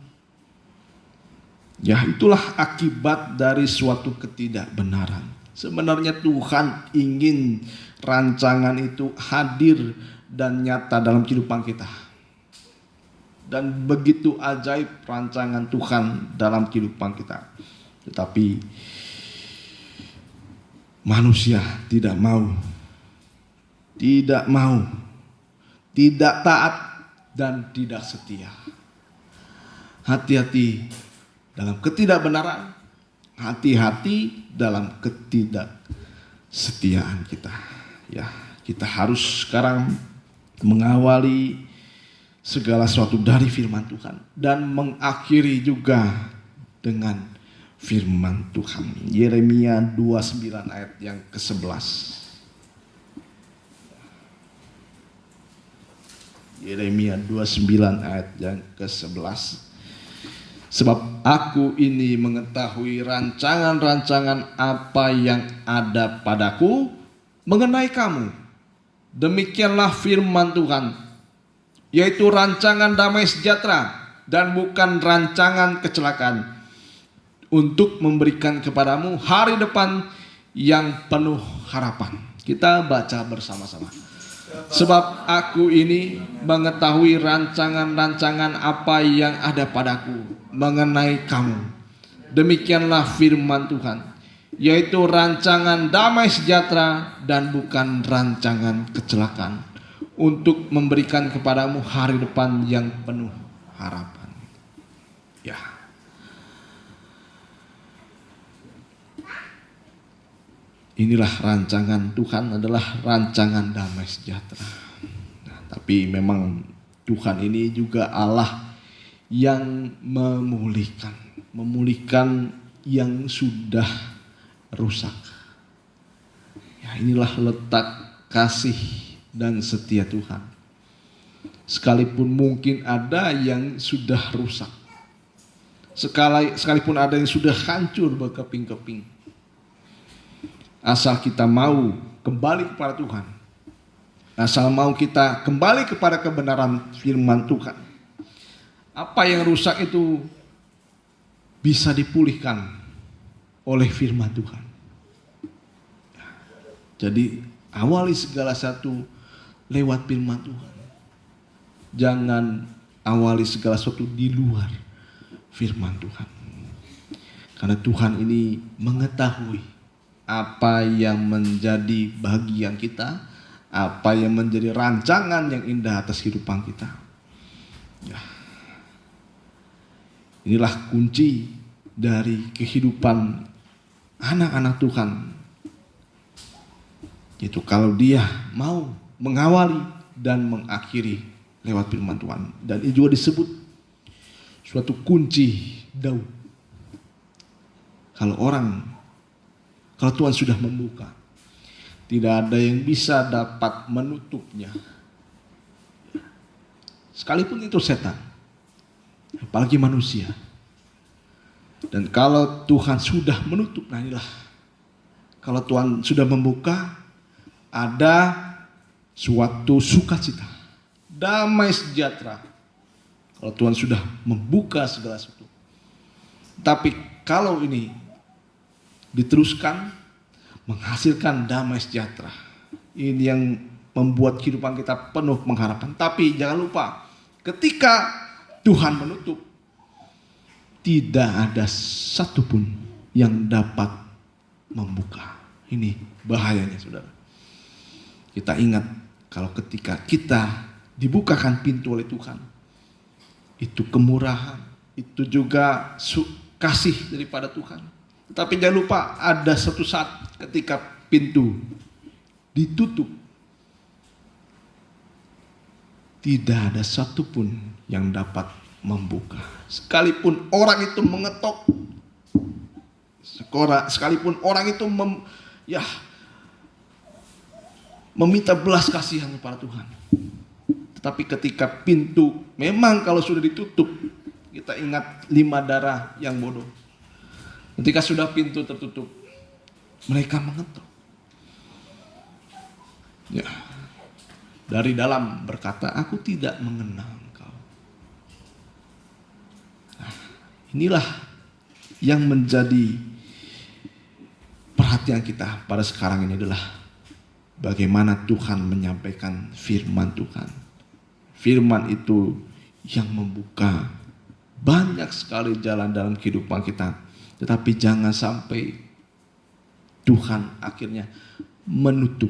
Ya, itulah akibat dari suatu ketidakbenaran. Sebenarnya Tuhan ingin rancangan itu hadir dan nyata dalam kehidupan kita. Dan begitu ajaib rancangan Tuhan dalam kehidupan kita. Tetapi manusia tidak mau, tidak taat dan tidak setia. Hati-hati dalam ketidakbenaran, hati-hati dalam ketidaksetiaan kita. Ya, kita harus sekarang mengawali segala sesuatu dari firman Tuhan dan mengakhiri juga dengan firman Tuhan. Yeremia 29 ayat yang ke-11. Yeremia 29 ayat yang ke-11. Sebab aku ini mengetahui rancangan-rancangan apa yang ada padaku mengenai kamu. Demikianlah firman Tuhan, yaitu rancangan damai sejahtera dan bukan rancangan kecelakaan, untuk memberikan kepadamu hari depan yang penuh harapan. Kita baca bersama-sama. Sebab aku ini mengetahui rancangan-rancangan apa yang ada padaku mengenai kamu. Demikianlah firman Tuhan, yaitu rancangan damai sejahtera dan bukan rancangan kecelakaan, untuk memberikan kepadamu hari depan yang penuh harapan. Ya. Inilah rancangan Tuhan, adalah rancangan damai sejahtera. Nah, tapi memang Tuhan ini juga Allah yang memulihkan yang sudah rusak. Ya, inilah letak kasih dan setia Tuhan. Sekalipun mungkin ada yang sudah rusak, sekalipun ada yang sudah hancur berkeping-keping, asal kita mau kembali kepada Tuhan, asal mau kita kembali kepada kebenaran firman Tuhan, apa yang rusak itu bisa dipulihkan oleh firman Tuhan. Jadi awali segala satu lewat firman Tuhan. Jangan awali segala sesuatu di luar firman Tuhan. Karena Tuhan ini mengetahui apa yang menjadi bagian kita, apa yang menjadi rancangan yang indah atas kehidupan kita. Ya. Inilah kunci dari kehidupan anak-anak Tuhan Itu kalau dia mau mengawali dan mengakhiri lewat firman Tuhan. Dan itu juga disebut suatu kunci Daud. Kalau Tuhan sudah membuka, tidak ada yang bisa dapat menutupnya. Sekalipun itu setan, apalagi manusia. Dan kalau Tuhan sudah menutup, nah inilah, kalau Tuhan sudah membuka, ada suatu sukacita, damai sejahtera. Kalau Tuhan sudah membuka segala sesuatu. Tapi kalau ini diteruskan, menghasilkan damai sejahtera, ini yang membuat kehidupan kita penuh pengharapan. Tapi jangan lupa, ketika Tuhan menutup, tidak ada satupun yang dapat membuka. Ini bahayanya, saudara. Kita ingat, kalau ketika kita dibukakan pintu oleh Tuhan, itu kemurahan, itu juga kasih daripada Tuhan. Tetapi jangan lupa, ada satu saat ketika pintu ditutup, tidak ada satupun yang dapat membuka. Sekalipun orang itu mengetok, sekalipun orang itu meminta belas kasihan kepada Tuhan. Tetapi ketika pintu memang kalau sudah ditutup, kita ingat 5 darah yang bodoh. Ketika sudah pintu tertutup, mereka mengetuk. Ya, dari dalam berkata, aku tidak mengenal engkau. Nah, inilah yang menjadi perhatian kita pada sekarang ini adalah bagaimana Tuhan menyampaikan firman Tuhan. Firman itu yang membuka banyak sekali jalan dalam kehidupan kita. Tetapi jangan sampai Tuhan akhirnya menutup.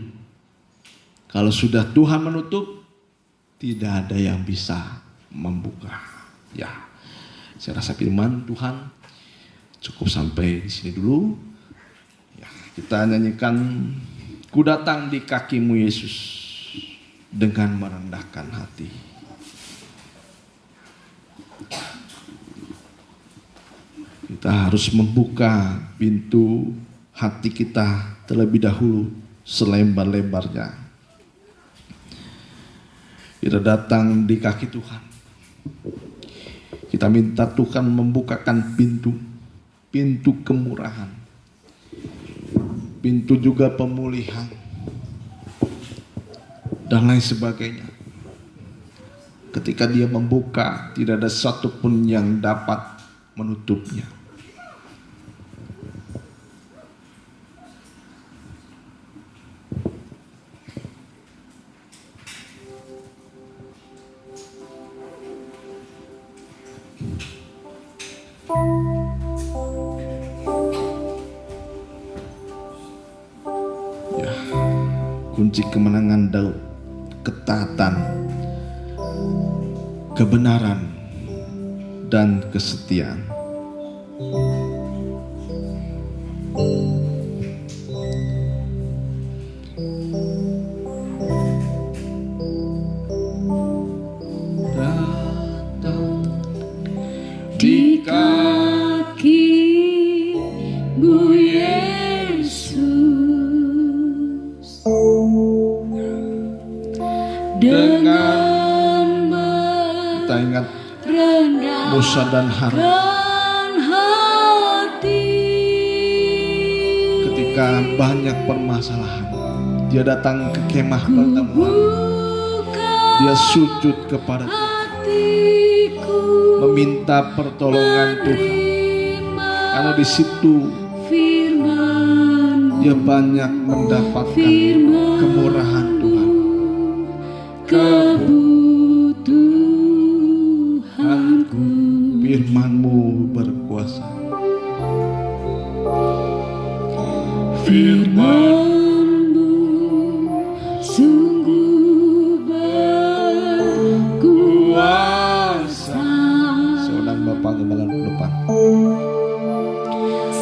Kalau sudah Tuhan menutup, tidak ada yang bisa membuka. Ya, saya rasa firman Tuhan cukup sampai di sini dulu. Ya, kita nyanyikan Ku datang di kakimu Yesus dengan merendahkan hati. Kita harus membuka pintu hati kita terlebih dahulu selebar-lebarnya. Kita datang di kaki Tuhan. Kita minta Tuhan membukakan pintu kemurahan, pintu juga pemulihan, dan lain sebagainya. Ketika Dia membuka, tidak ada satupun yang dapat menutupnya. Ya, kunci kemenangan Daud, ketaatan, kebenaran, dan kesetiaan. Datang di kaki-Mu Yesus dengan kita ingat Musa dan Harun ketika banyak permasalahan, dia datang ke kemah pertemuan, dia sujud kepada Tuhan, meminta pertolongan Tuhan, karena di situ dia banyak mendapatkan kemurahan Tuhan. Kebutuhanku, firman-Mu berkuasa. Firman-Mu sungguh berkuasa. Seorang Bapak Gembala depan.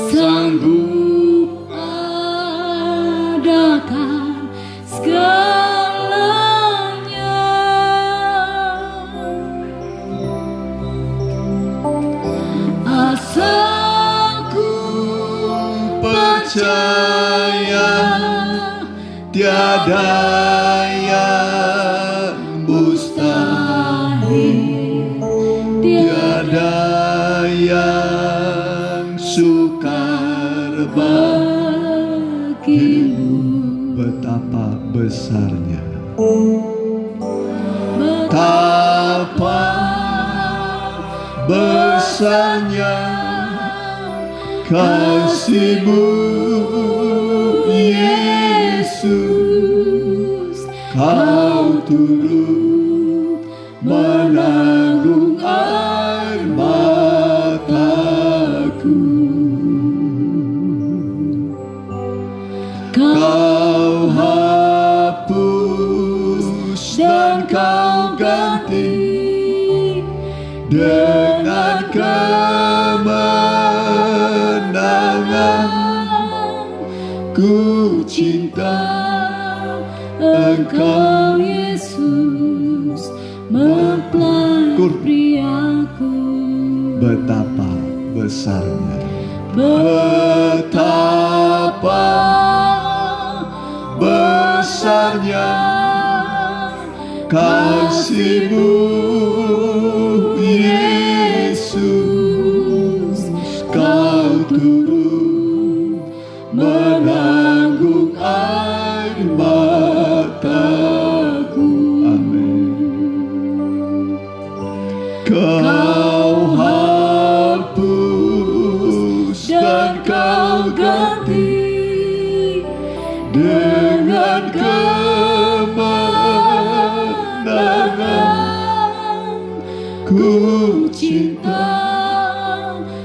Sanggup adakan percaya tiada yang mustahil, tiada yang sukar bagimu. Betapa besarnya, betapa besarnya kasih-Mu, Yesus. Kau turut menanggung air mataku. Kau hapus dan Kau ganti dengan kemenangan. Ku cinta Engkau, Yesus, mempelai aku. Betapa besarnya, betapa besarnya kasih-Mu, Yesus. Kau turut menanggung air mataku. Amin. Kau hapus dan Kau ganti dengan kemenangan. Ku cinta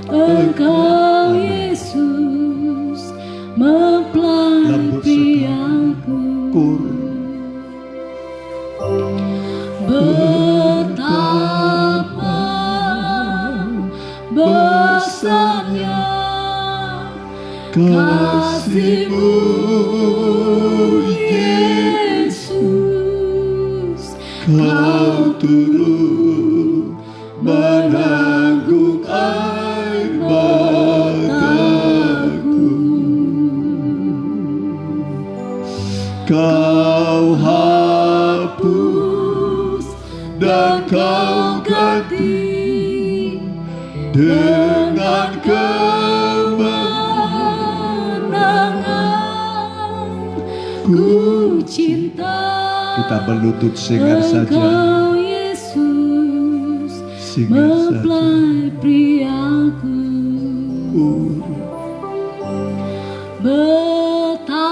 Engkau, Yesus, mempelai aku. Betapa besarnya kasih-Mu, Yesus. Kau turut menanggung air mataku. Kau hapus dan Kau ganti dengan kemenangan. Ku cinta. Kita berlutut singkat saja. Engkau, Yesus, mempelai aku. Betapa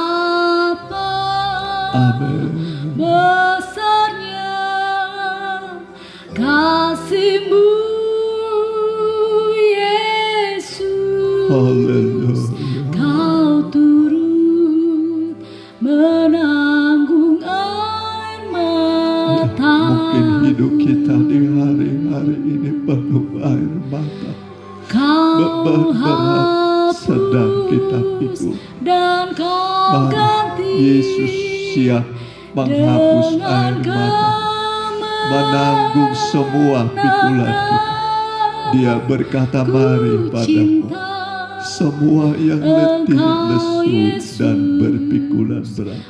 besarnya kasih-Mu, Yesus. Haleluya. Kau turut menanggung air mata. Mungkin hidup kita di hari-hari ini penuh air mata. Beban berat sedang kita pikul, dan Kau ganti. Yesus siap menghapus air mata, menanggung semua pikulan kita. Dia berkata, mari padaku semua yang letih, lesu, dan berpikulan berat,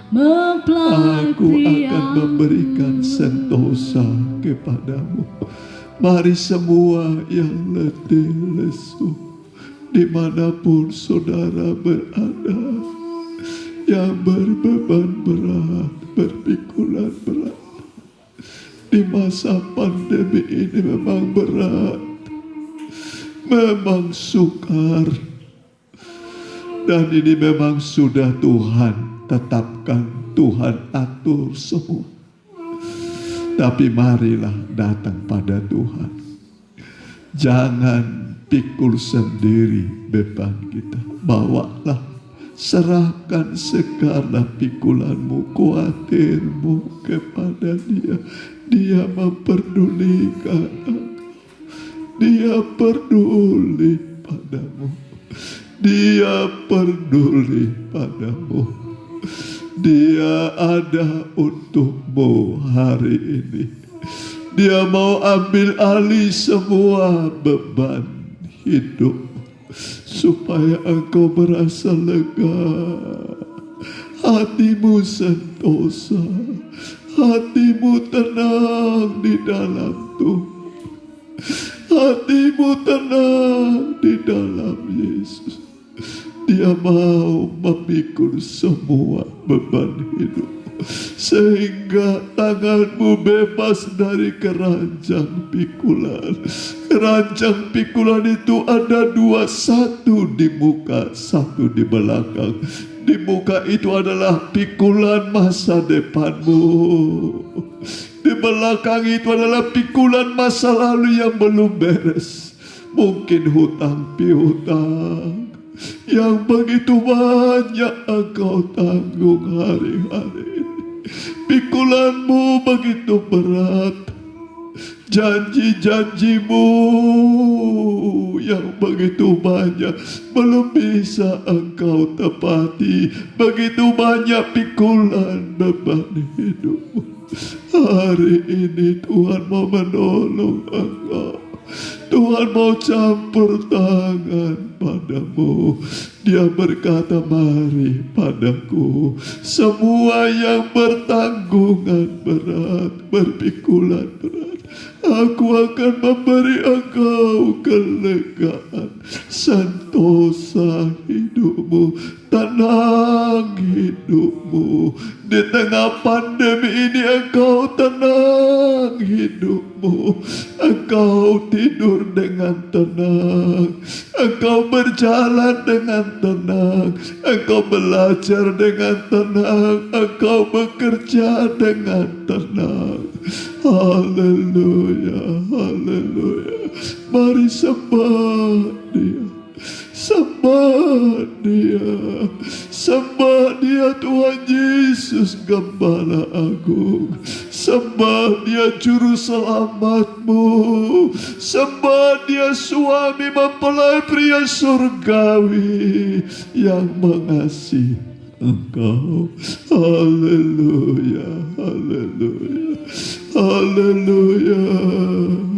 aku akan memberikan sentosa kepadamu. Mari semua yang letih, lesu, dimanapun saudara berada, yang berbeban berat, berpikulan berat. Di masa pandemi ini memang berat, memang sukar, dan ini memang sudah Tuhan tetapkan, Tuhan atur semua. Tapi marilah datang pada Tuhan. Jangan pikul sendiri beban kita. Bawalah, serahkan segala pikulanmu, khawatirmu kepada Dia. Dia memperdulikan engkau. Dia peduli padamu. Dia peduli padamu. Dia ada untukmu hari ini. Dia mau ambil alih semua beban hidup. supaya Engkau merasa lega, hatimu sentosa, hatimu tenang di dalam Tuhan, hatimu tenang di dalam Yesus. Dia mau memikul semua beban hidup, sehingga tanganmu bebas dari keranjang pikulan. Keranjang pikulan itu ada dua, satu di muka, satu di belakang. Di muka itu adalah pikulan masa depanmu. Di belakang itu adalah pikulan masa lalu yang belum beres. Mungkin hutang piutang yang begitu banyak engkau tanggung hari-hari ini. Pikulanmu begitu berat, janji-janjimu yang begitu banyak belum bisa engkau tepati. Begitu banyak pikulan beban hidupmu. Hari ini Tuhan mau menolong engkau. Tuhan mau campur tangan padamu. Dia berkata, mari padaku semua yang bertanggungan berat, berpikulan berat. Aku akan memberi engkau kelegaan. Sentosa hidupmu, tenang hidupmu. Di tengah pandemi ini engkau tenang hidupmu. Engkau tidur dengan tenang, engkau berjalan dengan tenang, engkau belajar dengan tenang, engkau bekerja dengan tenang. Haleluya, haleluya. Mari sembah Dia, sembah Dia, sembah Dia Tuhan Yesus Gembala Agung. Sembah Dia Juru Selamatmu, sembah Dia Suami mempelai pria surgawi yang mengasihi engkau. Haleluya, haleluya, haleluya,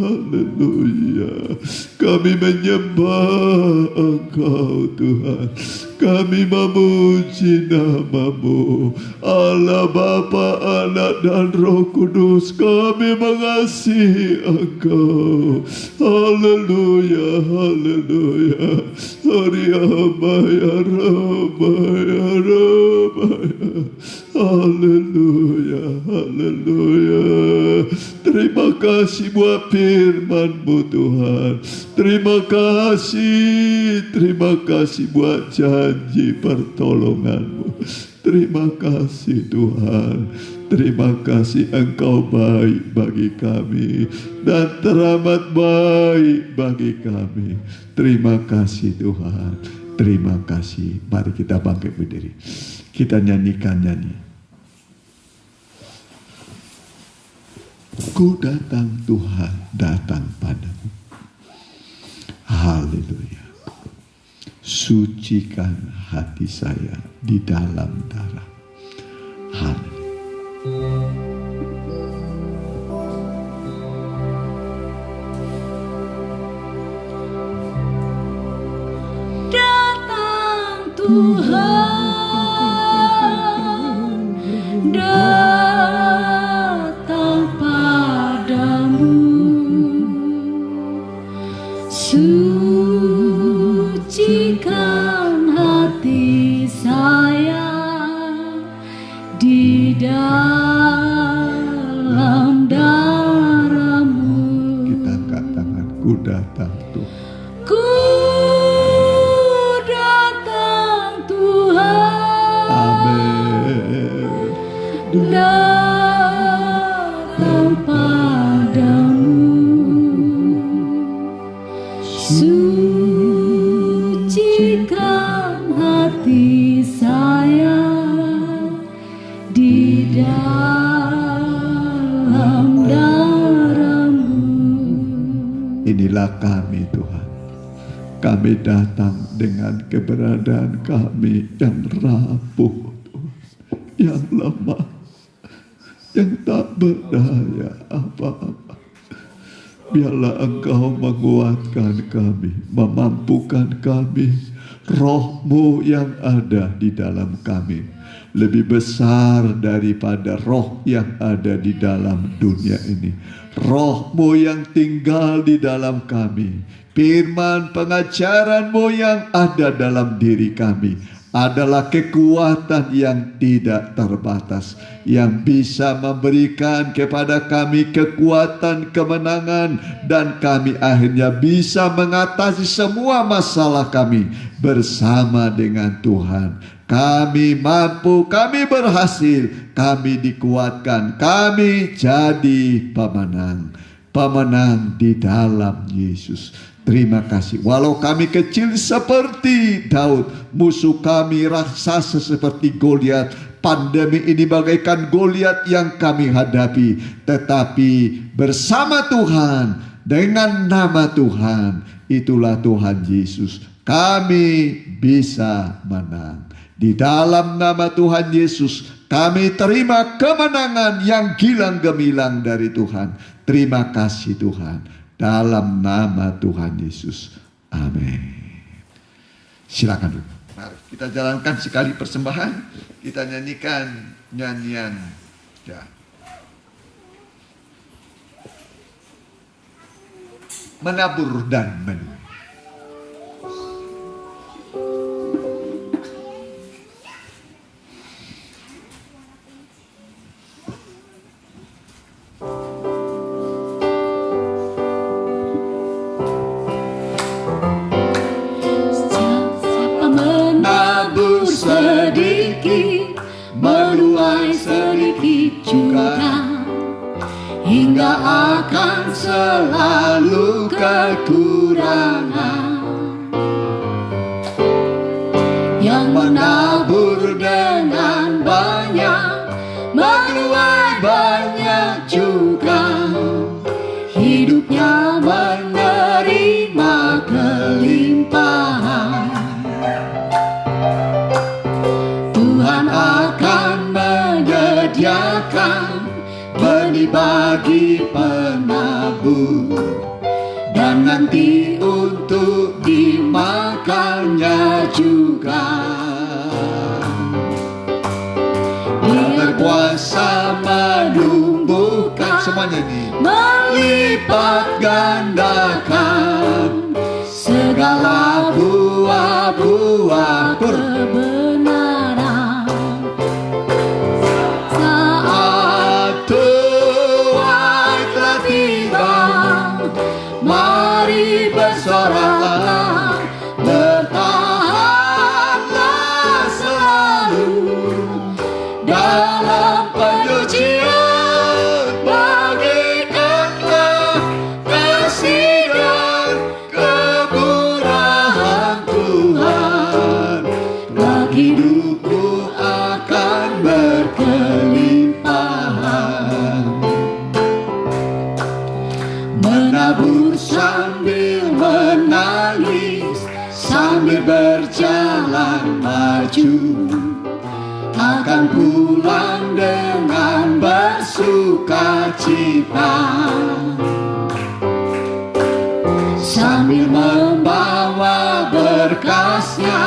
haleluya. Kami menyembah Engkau Tuhan, kami memuji nama-Mu, Allah Bapa, Anak dan Roh Kudus. Kami mengasihi Engkau. Haleluya, haleluya. Hariamaya ramaya ramaya. Haleluya, haleluya. Terima kasih buat firman-Mu Tuhan. Terima kasih buat janji pertolongan-Mu. Terima kasih Tuhan. Terima kasih Engkau baik bagi kami dan teramat baik bagi kami. Terima kasih Tuhan. Terima kasih. Mari kita bangkit berdiri. Kita nyanyikan nyanyi. Ku datang Tuhan, datang padamu. Haleluya. Sucikan hati saya di dalam darah. Haleluya. Datang Tuhan, datang padamu. Sucikan hati saya di dalam darah-Mu. Kita angkat tangan. Ku datang Tuhan. Ku datang Tuhan. Amin. Datang padamu. Sucikan hati saya di dalam darah-Mu. Inilah kami Tuhan. Kami datang dengan keberadaan kami yang rapuh Tuhan, yang lemah, yang tak berdaya apa-apa. Biarlah Engkau menguatkan kami, memampukan kami. Roh-Mu yang ada di dalam kami lebih besar daripada roh yang ada di dalam dunia ini. Roh-Mu yang tinggal di dalam kami, firman pengajaran-Mu yang ada dalam diri kami adalah kekuatan yang tidak terbatas, yang bisa memberikan kepada kami kekuatan kemenangan, dan kami akhirnya bisa mengatasi semua masalah kami bersama dengan Tuhan. Kami mampu, kami berhasil, kami dikuatkan, kami jadi pemenang. Pemenang di dalam Yesus. Terima kasih. Walau kami kecil seperti Daud, musuh kami raksasa seperti Goliat, pandemi ini bagaikan Goliat yang kami hadapi, tetapi bersama Tuhan, dengan nama Tuhan, itulah Tuhan Yesus, kami bisa menang. Di dalam nama Tuhan Yesus, kami terima kemenangan yang gilang gemilang dari Tuhan. Terima kasih Tuhan. Dalam nama Tuhan Yesus. Amin. Silakan. Mari kita jalankan sekali persembahan. Kita nyanyikan nyanyian. Ya. Menabur dan menuai. Hingga akan selalu kekurangan. Yang menabur dengan banyak, menuai banyak juga. Hidupnya menerima kelimpahan. Tuhan akan menyediakan benih bagi penabur, dan nanti untuk dimakannya juga. Dia berkuasa menumbuhkan, semuanya ini, melipat gandakan segala buah-buah kebenaran. Mari bersoraklah, bertahanlah selalu dalam penyucian, bagikanlah kasih dan kemurahan Tuhan. Kelak hidupku akan berkelimpahan. Menabur sambil menangis, sambil berjalan maju, akan pulang dengan bersuka cita, sambil membawa berkasnya,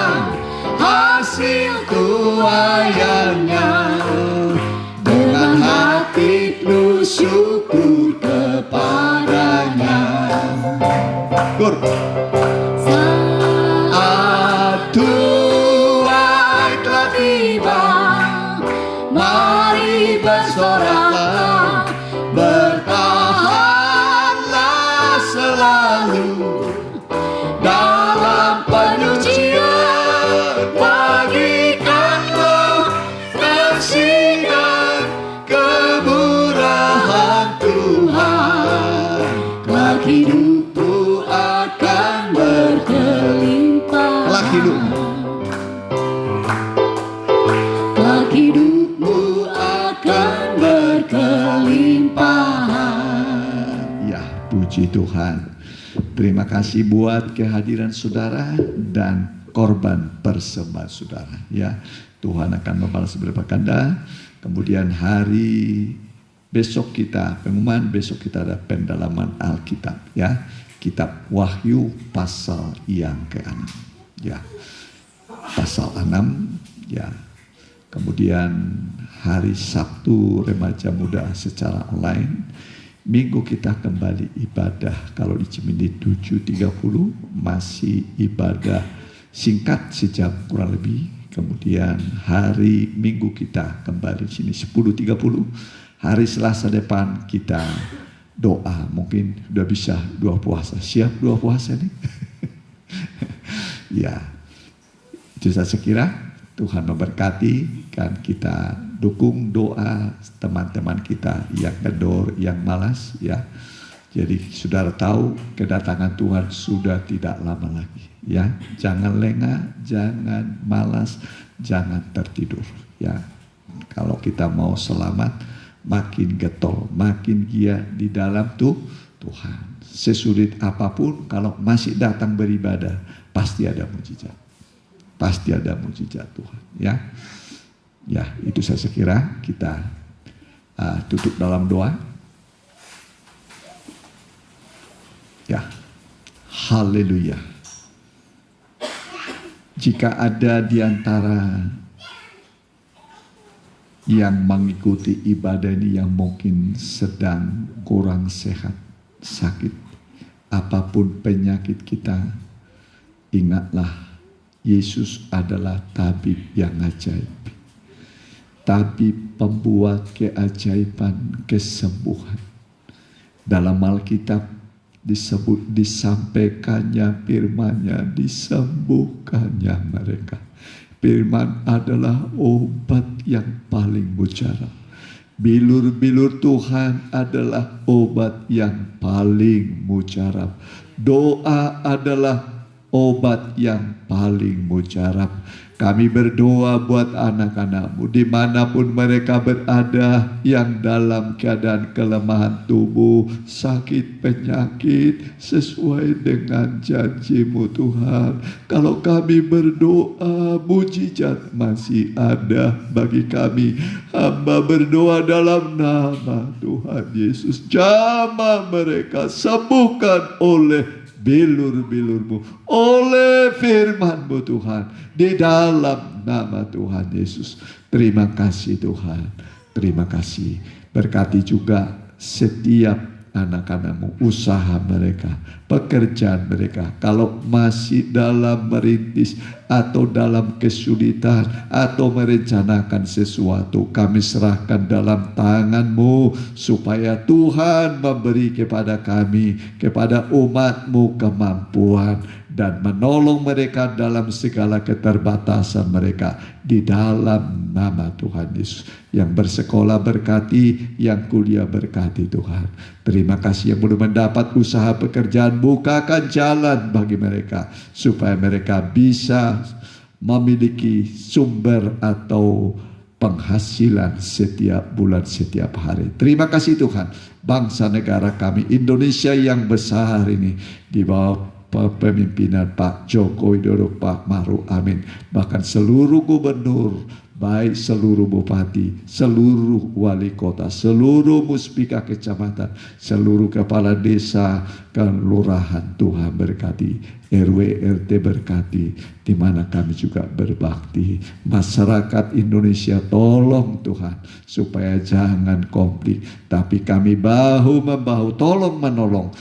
hasil tuaiannya, dengan hati penuh syukur kepadanya. Gur. Saat tuai telah tiba, mari bersoraklah, bertahanlah selalu dalam penyucian, bagikanlah kasih dan kemurahan Tuhan. Kelak hidupku akan berkelimpahan. Kelak hidupmu akan berkelimpahan. Ya, puji Tuhan. Terima kasih buat kehadiran saudara dan korban persembahan saudara. Ya, Tuhan akan membalas berlipat ganda. Kemudian hari besok kita ada pendalaman Alkitab ya. Kitab Wahyu pasal yang ke-6 ya. Pasal 6 ya. Kemudian hari Sabtu remaja muda secara online. Minggu kita kembali ibadah kalau di Cimindi 7.30 masih ibadah singkat sejam kurang lebih. Kemudian hari Minggu kita kembali sini 10.30. Hari Selasa depan kita doa. Mungkin sudah bisa 2 puasa. Siap 2 puasa nih? Ya. Itu saya kira Tuhan memberkati, kan kita dukung doa teman-teman kita yang kendor, yang malas ya. Jadi saudara tahu kedatangan Tuhan sudah tidak lama lagi ya. Jangan lengah, jangan malas, jangan tertidur ya. Kalau kita mau selamat, makin getol, makin giat di dalam Tuhan. Sesulit apapun kalau masih datang beribadah, pasti ada mujizat. Pasti ada mujizat Tuhan ya. Ya, itu saya kira kita tutup dalam doa. Ya. Haleluya. Jika ada di antara yang mengikuti ibadah ini yang mungkin sedang kurang sehat, sakit, apapun penyakit kita, ingatlah Yesus adalah tabib yang ajaib. Tabib pembuat keajaiban kesembuhan. Dalam Alkitab disebut disampaikannya firman-Nya, disembuhkannya mereka. Firman adalah obat yang paling mujarab. Bilur-bilur Tuhan adalah obat yang paling mujarab. Doa adalah obat yang paling mujarab. Kami berdoa buat anak-anak-Mu dimanapun mereka berada, yang dalam keadaan kelemahan tubuh, sakit, penyakit, sesuai dengan janji-Mu Tuhan. Kalau kami berdoa, mujizat masih ada bagi kami. Hamba berdoa dalam nama Tuhan Yesus, jamah mereka, sembuhkan oleh bilur-bilur-Mu, oleh firman-Mu Tuhan, di dalam nama Tuhan Yesus. Terima kasih Tuhan, terima kasih. Berkati juga setiap anak-anak-Mu, usaha mereka, pekerjaan mereka. Kalau masih dalam merintis atau dalam kesulitan atau merencanakan sesuatu, kami serahkan dalam tangan-Mu supaya Tuhan memberi kepada kami, kepada umat-Mu kemampuan dan menolong mereka dalam segala keterbatasan mereka di dalam nama Tuhan Yesus. Yang bersekolah berkati, yang kuliah berkati Tuhan. Terima kasih yang belum mendapat usaha pekerjaan, bukakan jalan bagi mereka supaya mereka bisa memiliki sumber atau penghasilan setiap bulan, setiap hari. Terima kasih Tuhan. Bangsa negara kami Indonesia yang besar ini di bawah pemimpinan Pak Joko Widodo, Pak Maruf Amin, bahkan seluruh gubernur, baik seluruh bupati, seluruh wali kota, seluruh muspika kecamatan, seluruh kepala desa, kelurahan, Tuhan berkati. RW RT berkati, di mana kami juga berbakti. Masyarakat Indonesia tolong Tuhan supaya jangan konflik, tapi kami bahu membahu tolong menolong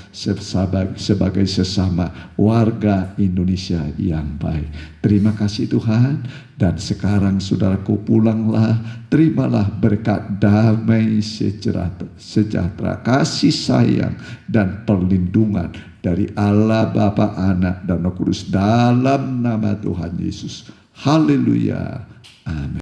sebagai sesama warga Indonesia yang baik. Terima kasih Tuhan. Dan sekarang saudaraku pulanglah, terimalah berkat damai sejahtera, kasih sayang dan perlindungan dari Allah Bapa, Anak dan Roh Kudus dalam nama Tuhan Yesus. Haleluya. Amin.